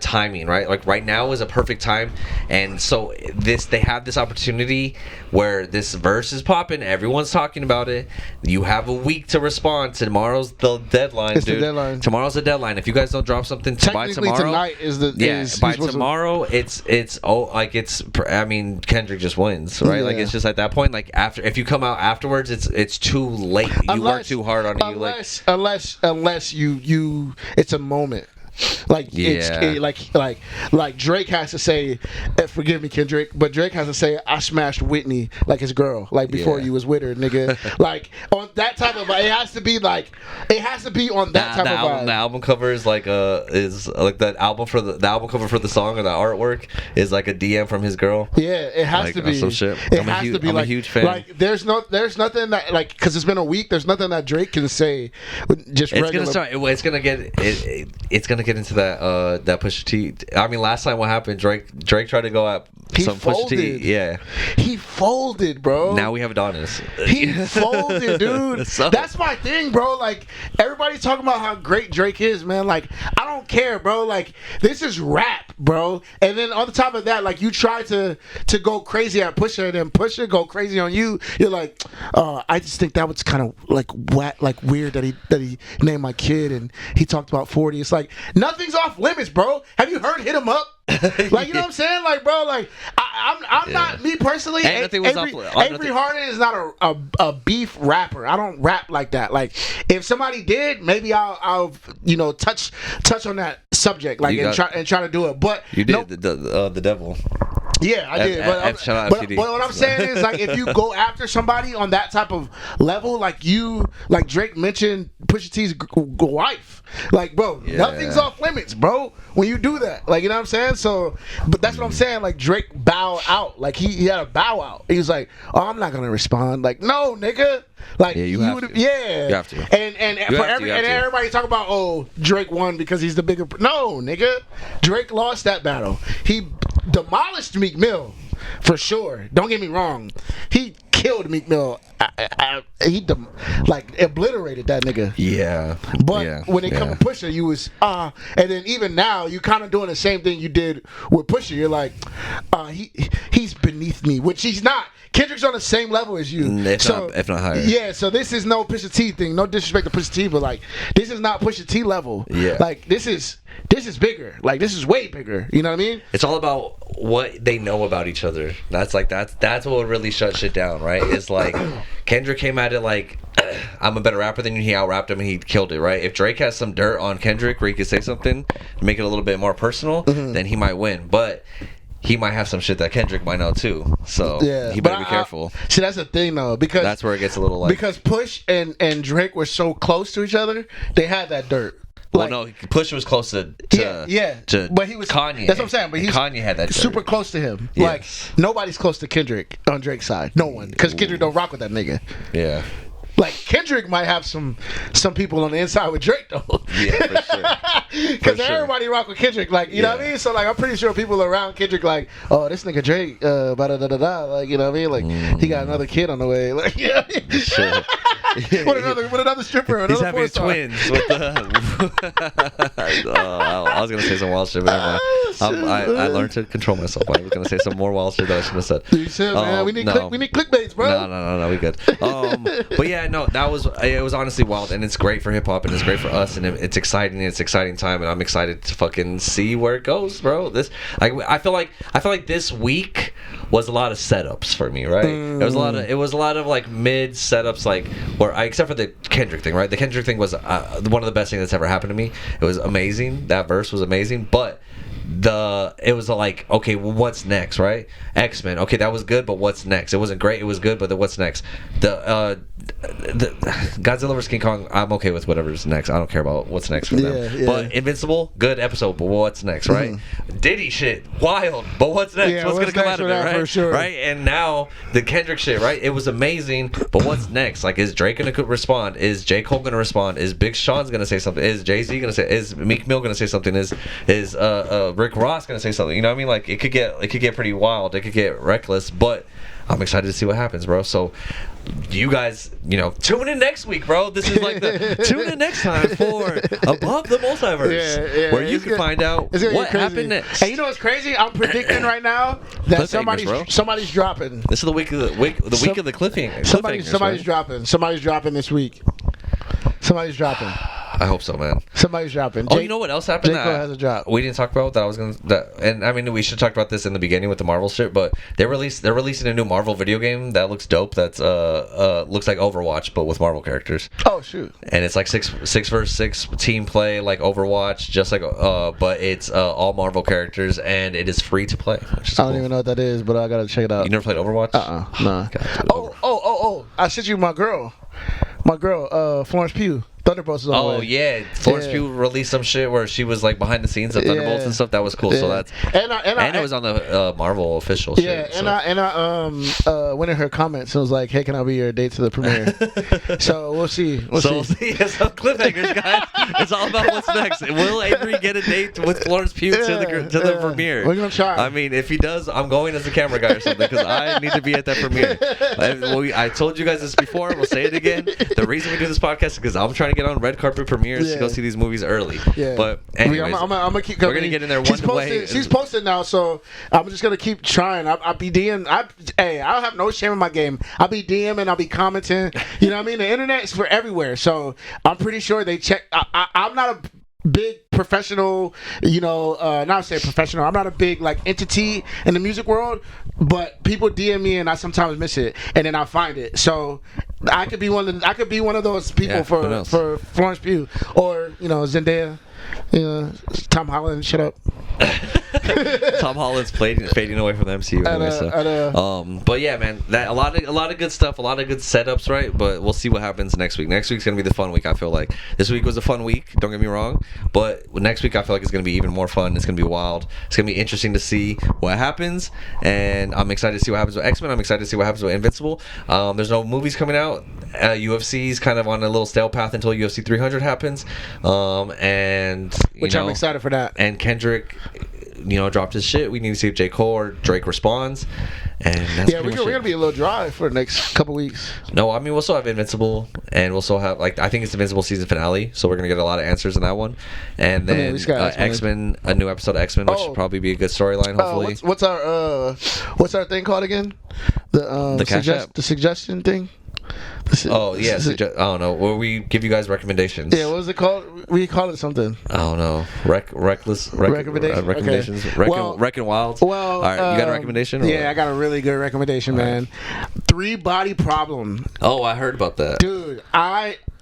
timing, right? Like right now is a perfect time, and so they have this opportunity where this verse is popping, everyone's talking about it. You have a week to respond. Tomorrow's the deadline, dude. The deadline. Tomorrow's the deadline. If you guys don't drop something by tomorrow, tonight is the by tomorrow. I mean, Kendrick just wins, right? Yeah. Like it's just at that point, like if you come out afterwards, it's too late. You work too hard on it. Unless you it's a moment. Like Drake has to say, "Forgive me, Kendrick," but Drake has to say, "I smashed Whitney like his girl, like before you was with her, nigga." Like on that type of vibe. It has to be on that type of vibe. The album cover is like the album cover for the song or the artwork is like a DM from his girl. Yeah, it has to be. Some shit. I'm a huge fan. Like there's nothing that, like, because it's been a week. There's nothing that Drake can say. Just it's gonna get into that Pusha T. I mean, last time what happened? Drake tried to go at Pusha T. Yeah, he folded, bro. Now we have Adonis. He folded, dude. That's my thing, bro. Like everybody's talking about how great Drake is, man. Like I don't care, bro. Like this is rap, bro. And then on the top of that, like you try to go crazy at Pusha, and then Pusha go crazy on you. You're like, I just think that was kind of like weird that he named my kid and he talked about 40. It's like nothing's off limits, bro. Have you heard Hit 'Em Up? Like, you know what I'm saying? Like, bro, like I'm not, me personally, Avery Harden is not a beef rapper. I don't rap like that. Like if somebody did, maybe I'll touch on that subject, like and try to do it. But you did the devil. Yeah, I did. But what I'm saying is, like, if you go after somebody on that type of level, like Drake mentioned Pusha T's wife, like, bro, nothing's off limits, bro. When you do that, like, you know what I'm saying? So, but that's what I'm saying. Like, Drake bow out. Like, he had a bow out. He was like, "Oh, I'm not gonna respond." Like, no, nigga. Like, you have to. Yeah, you have to. And everybody talk about, oh, Drake won because he's the bigger. No, nigga, Drake lost that battle. He demolished Meek Mill for sure. Don't get me wrong. He killed Meek Mill. He obliterated that nigga. Yeah. But when it comes to Pusha, you was and then even now you kind of doing the same thing you did with Pusha. You're like, he's beneath me, which he's not. Kendrick's on the same level as you, if not higher. Yeah, so this is no Pusha T thing. No disrespect to Pusha T, but like this is not Pusha T level. Yeah, like this is bigger. Like this is way bigger. You know what I mean? It's all about what they know about each other. That's what would really shut shit down, right? It's like Kendrick came at it like, I'm a better rapper than you. He out-rapped him and he killed it, right? If Drake has some dirt on Kendrick where he could say something, make it a little bit more personal, then he might win. But he might have some shit that Kendrick might know too, so he better be careful. See, that's the thing though, because that's where it gets a little like, because Push and Drake were so close to each other, they had that dirt. Well, no, Push was close to but he was Kanye. That's what I'm saying. But Kanye had that super close to him. Yes. Like nobody's close to Kendrick on Drake's side. No one, because Kendrick don't rock with that nigga. Yeah. Like Kendrick might have some people on the inside with Drake though. Yeah, for sure. Because everybody rock with Kendrick, like you know what I mean. So like I'm pretty sure people around Kendrick like, oh, this nigga Drake, da da da da, like you know what I mean. Like he got another kid on the way, like you know what I mean? Sure. with another stripper, another he's having twins with the. I was gonna say some wild shit, but never mind. I learned to control myself. I was gonna say some more wild shit that I shouldn't have said. You said, man, we need clickbaits, bro. No, we good. But yeah, no, it was honestly wild, and it's great for hip hop, and it's great for us, and it's exciting. And it's exciting time, and I'm excited to fucking see where it goes, bro. I feel like this week was a lot of setups for me, right? It was a lot of like mid setups, like except for the Kendrick thing, right? The Kendrick thing was one of the best things that's ever happened to me. It was amazing. That verse was amazing, but it was like, okay, well, what's next, right? X-Men, okay, that was good, but what's next? It wasn't great, it was good, but what's next? The Godzilla vs King Kong, I'm okay with whatever's next. I don't care about what's next for them. Yeah. But Invincible, good episode, but what's next, right? Diddy shit, wild, but what's next? Yeah, what's gonna come out of it, right? For sure. Right? And now the Kendrick shit, right? It was amazing, but what's next? Like, is Drake gonna respond? Is J. Cole gonna respond? Is Big Sean's gonna say something? Is Jay-Z gonna say? Is Meek Mill gonna say something? Is Rick Ross gonna say something? You know what I mean? Like it could get pretty wild. It could get reckless, but I'm excited to see what happens, bro. So you guys, tune in next week, bro. This is like tune in next time for Above the Multiverse, where you can find out what happened next. And you know what's crazy? I'm predicting right now that somebody's dropping. This is the week of the cliffhanger. Somebody's dropping this week. Somebody's dropping. I hope so, man. Somebody's dropping. You know what else happened? J. Cole has a drop. We didn't talk about that. And I mean, we should talk about this in the beginning with the Marvel shit. But they're releasing a new Marvel video game that looks dope. That's looks like Overwatch, but with Marvel characters. Oh shoot! And it's like 6 versus 6 team play, like Overwatch, just like but it's all Marvel characters, and it is free to play. I don't even know what that is, but I gotta check it out. You never played Overwatch? Nah. Oh! I sent you my girl, Florence Pugh. Thunderbolts is on the way. Yeah, Florence Pugh released some shit where she was like behind the scenes of Thunderbolts and stuff. That was cool. So that's and it was on the Marvel official shit. Yeah, and I went in her comments and was like, "Hey, can I be your date to the premiere?" So we'll see. Some cliffhangers, guys. It's all about what's next. Will Avery get a date with Florence Pugh to the premiere? We're gonna try. I mean, if he does, I'm going as a camera guy or something because I need to be at that premiere. I told you guys this before. We'll say it again. The reason we do this podcast is because I'm trying to get on red carpet premieres to go see these movies early. Yeah. But anyways, I'm gonna keep. We're gonna get in there one way. She's posted now, so I'm just gonna keep trying. I'll be DMing. I don't have no shame in my game. I'll be DMing. I'll be commenting. You know what I mean? The internet is for everywhere, so I'm pretty sure they check. I'm not a big professional, not say professional. I'm not a big like entity in the music world, but people DM me and I sometimes miss it, and then I find it. So I could be one of those people for Florence Pugh or Zendaya, Tom Holland. Shut up. Tom Holland's fading away from the MCU anyway. But yeah, man, a lot of good stuff, a lot of good setups, right? But we'll see what happens next week. Next week's gonna be the fun week. I feel like this week was a fun week. Don't get me wrong, but next week I feel like it's gonna be even more fun. It's gonna be wild. It's gonna be interesting to see what happens, and I'm excited to see what happens with X-Men. I'm excited to see what happens with Invincible. There's no movies coming out. UFC's kind of on a little stale path until UFC 300 happens, and I'm excited for that. And Kendrick, dropped his shit. We need to see if J. Cole or Drake responds. And that's we're gonna be a little dry for the next couple weeks. No, I mean we'll still have Invincible, and we'll still have I think it's Invincible season finale, so we're gonna get a lot of answers in that one. And then X-Men, a new episode of X-Men, which should probably be a good storyline. Hopefully, what's our thing called again? The suggestion thing. I don't know. Where we give you guys recommendations. Yeah, what was it called? We call it something. I don't know. Recommendations. Okay. Wrecking Wild. Well, all right, you got a recommendation? I got a really good recommendation, man. Right. 3 Body Problem. Oh, I heard about that, dude.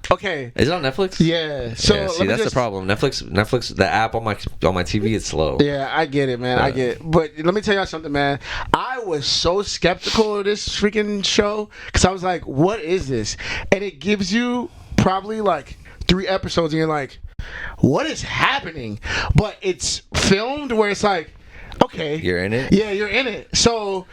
Okay. Is it on Netflix? Yeah. So that's the problem. Netflix, the app on my TV is slow. Yeah, I get it, man. I get it. But let me tell y'all something, man. I was so skeptical of this freaking show because I was like, what is this? And it gives you probably like 3 episodes and you're like, what is happening? But it's filmed where it's like, okay. You're in it? Yeah, you're in it. So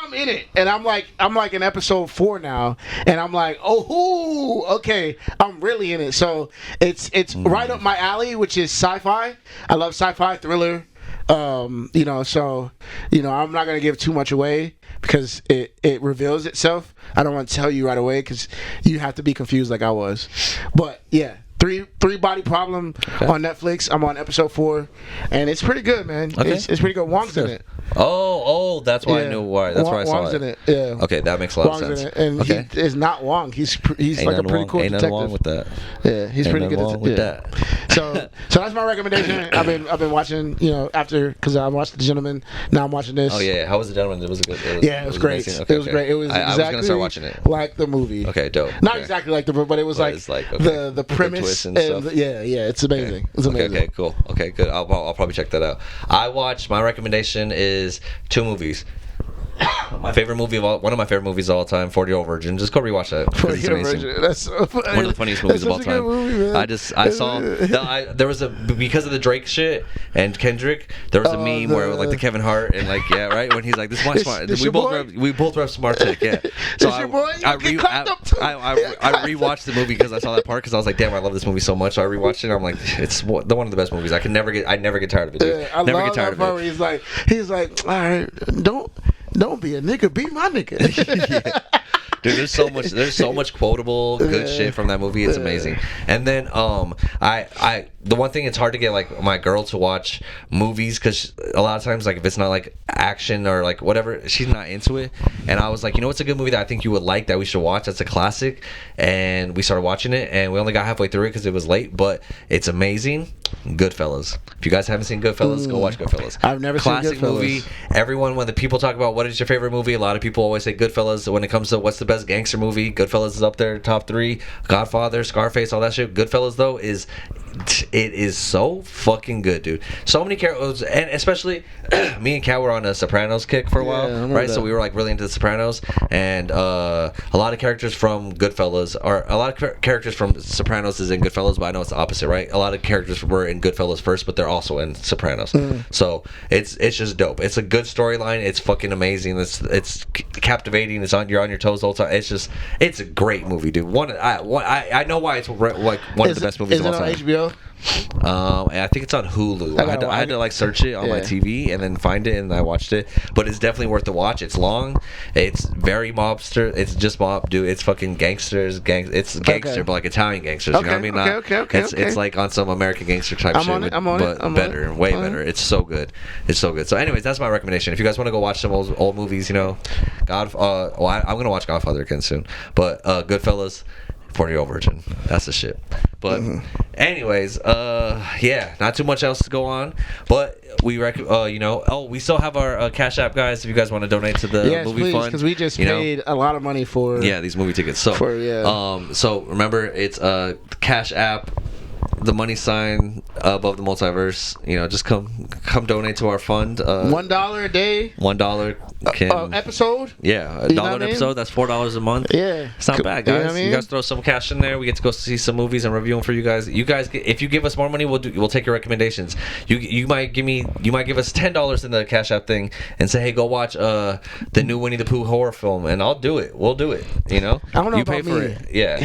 I'm in it, and I'm like in episode 4 now, and I'm like, oh, okay, I'm really in it. So it's right up my alley, which is sci-fi. I love sci-fi thriller. So I'm not gonna give too much away because it reveals itself. I don't want to tell you right away because you have to be confused like I was. But yeah. Three Body Problem on Netflix. I'm on episode 4, and it's pretty good, man. Okay. It's pretty good. Wong's in it. Oh, that's why I knew why. That's why I saw Wong's it. in it. Yeah. Okay, that makes a lot Wong's of sense. In it. And he is not Wong. He's like a pretty cool detective. Ain't nothing wrong with that. Yeah, he's pretty good with that. So that's my recommendation. I've been watching, after because I watched The Gentleman. Now I'm watching this. Oh yeah, how was The Gentleman? It was good. It was great. Okay, it was great. It was exactly I was gonna start watching it. Like the movie. Okay, dope. Not exactly like the movie, but it was the premise. The twist and stuff. Yeah, it's amazing. It's amazing. Okay, cool. Okay, good. I'll probably check that out. My recommendation is 2 movies. My favorite movie one of my favorite movies of all time, 40-Year-Old Virgin. Just go rewatch that. 40-Year-Old Virgin. That's so funny. One of the funniest movies of all time. Movie, I saw there was because of the Drake shit and Kendrick. There was a meme where it was like the Kevin Hart and right when he's like, "This is my smart." We both rep smart tech. Yeah. So I rewatched the movie because I saw that part because I was like, "Damn, I love this movie so much." So I rewatched it. And I'm like, it's one of the best movies. I never get tired of it. Dude. I never get tired of it. He's like, all right, don't be a nigga, be my nigga. Yeah. Dude, there's so much quotable good shit from that movie. It's amazing. And then the one thing, it's hard to get like my girl to watch movies because a lot of times like if it's not like action or like whatever, she's not into it. And I was like, what's a good movie that I think you would like that we should watch? That's a classic. And we started watching it, and we only got halfway through it because it was late, but it's amazing. Goodfellas. If you guys haven't seen Goodfellas, go watch Goodfellas. I've never seen Goodfellas. Classic movie. Everyone, when the people talk about what is your favorite movie, a lot of people always say Goodfellas. When it comes to what's the best gangster movie, Goodfellas is up there, top 3. Godfather, Scarface, all that shit. Goodfellas though is so fucking good, dude. So many characters, and especially me and Kat were on a Sopranos kick for a while, right? So we were like really into the Sopranos, and a lot of characters from Goodfellas characters from Sopranos is in Goodfellas, but I know it's the opposite, right? A lot of characters were in Goodfellas first, but they're also in Sopranos. So it's just dope. It's a good storyline. It's fucking amazing. It's captivating. You're on your toes the whole time. It's a great movie, dude. I know why it's like one of the best movies of all time. Is it on HBO? I think it's on Hulu. I had to like search it on my TV and then find it, and I watched it. But it's definitely worth the watch. It's long. It's very mobster. It's just mob, dude. It's fucking gangsters. It's gangster, but like Italian gangsters. You know what I mean? Okay. It's like on some American gangster type shit. I'm on it. Better, way better. It's so good. It's so good. So, anyways, that's my recommendation. If you guys want to go watch some old movies, I'm gonna watch Godfather again soon. But Goodfellas. 40-Year-Old Virgin. That's the shit. But anyways, not too much else to go on. But we we still have our Cash App, guys. If you guys want to donate to the movie fund, because we just paid a lot of money for these movie tickets. So so remember, it's Cash App, the money sign above the multiverse. Just come donate to our fund. $1 a day. $1 episode. Yeah, $1 an episode. That's $4 a month. Yeah, it's not bad, guys. You guys throw some cash in there. We get to go see some movies and review them for you guys. If you give us more money, we'll take your recommendations. You might give us $10 in the Cash App thing and say, hey, go watch the new Winnie the Pooh horror film, and I'll do it. Well do it. I don't know you about pay for me. it. Yeah.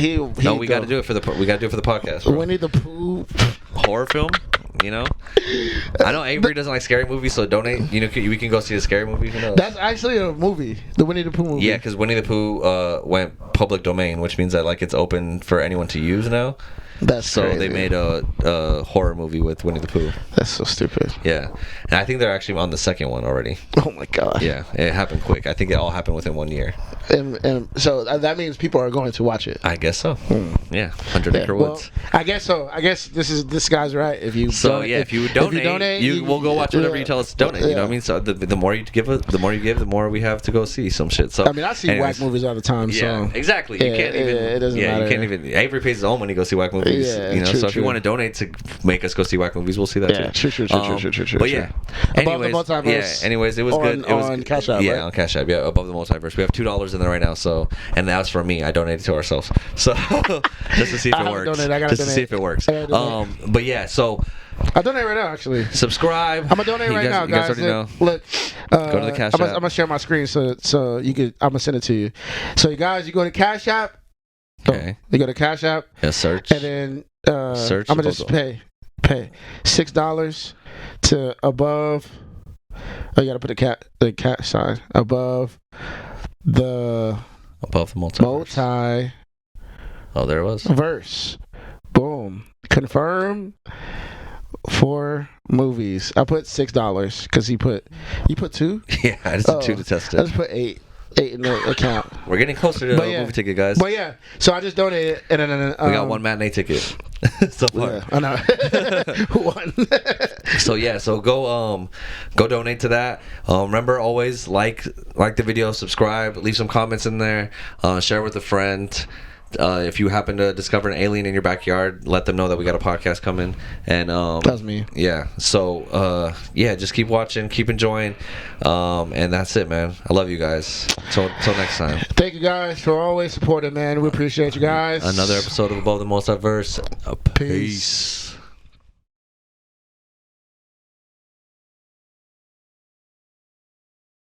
We got to do it for the podcast. Bro. Winnie the Pooh horror film. I know Avery doesn't like scary movies, so donate. We can go see a scary movie. Who knows? That's actually a movie, the Winnie the Pooh movie. Yeah, because Winnie the Pooh went public domain, which means that like it's open for anyone to use now. That's so crazy. They made a horror movie with Winnie the Pooh. That's so stupid. Yeah, and I think they're actually on the second one already. Oh my god. Yeah, it happened quick. I think it all happened within 1 year. And so that means people are going to watch it. I guess so. Yeah, 100 Acre Woods. I guess so. I guess this guy's right. If you donate, we'll go watch whatever you tell us to donate. You know what I mean? So the more you give, the more we have to go see some shit. So I see whack movies all the time. Yeah, so exactly. You can't even. It doesn't matter. You can't even. Avery pays his own money to go see whack movies. Yeah, true, so if you want to donate to make us go see whack movies, we'll see that too. True. But yeah, anyways, Above the Multiverse. Anyways, it was good. It was on Cash App. Yeah, on Cash App. Yeah, Above the Multiverse. We have $2 in there right now. So, and that's from me. I donated to ourselves. So just to see if it works. To see if it works. But yeah, so I donate right now, actually. Subscribe. I'm gonna donate right now, guys. You guys already know. Look, go to the Cashapp. I'm gonna share my screen so you could. I'm gonna send it to you. So you guys, you go to Cashapp. Okay. You go to Cashapp. Yeah, search. And then search. I'm gonna just pay $6 to above. Oh, you gotta put the cat sign above the multiverse. Oh, there it was. Verse. Boom. Confirm for movies. I put $6 because you put 2. Yeah, I just did 2 to test it. I just put 8 in the account. We're getting closer to a movie ticket, guys. But yeah, so I just donated, and then we got 1 matinee ticket so far. Yeah, I know. 1. So go donate to that. Remember, always like the video, subscribe, leave some comments in there, share with a friend. If you happen to discover an alien in your backyard, let them know that we got a podcast coming. And that's me. Yeah. So just keep watching, keep enjoying, and that's it, man. I love you guys. Till next time. Thank you guys for always supporting, man. We appreciate you guys. Another episode of Above the Multiverse. Peace.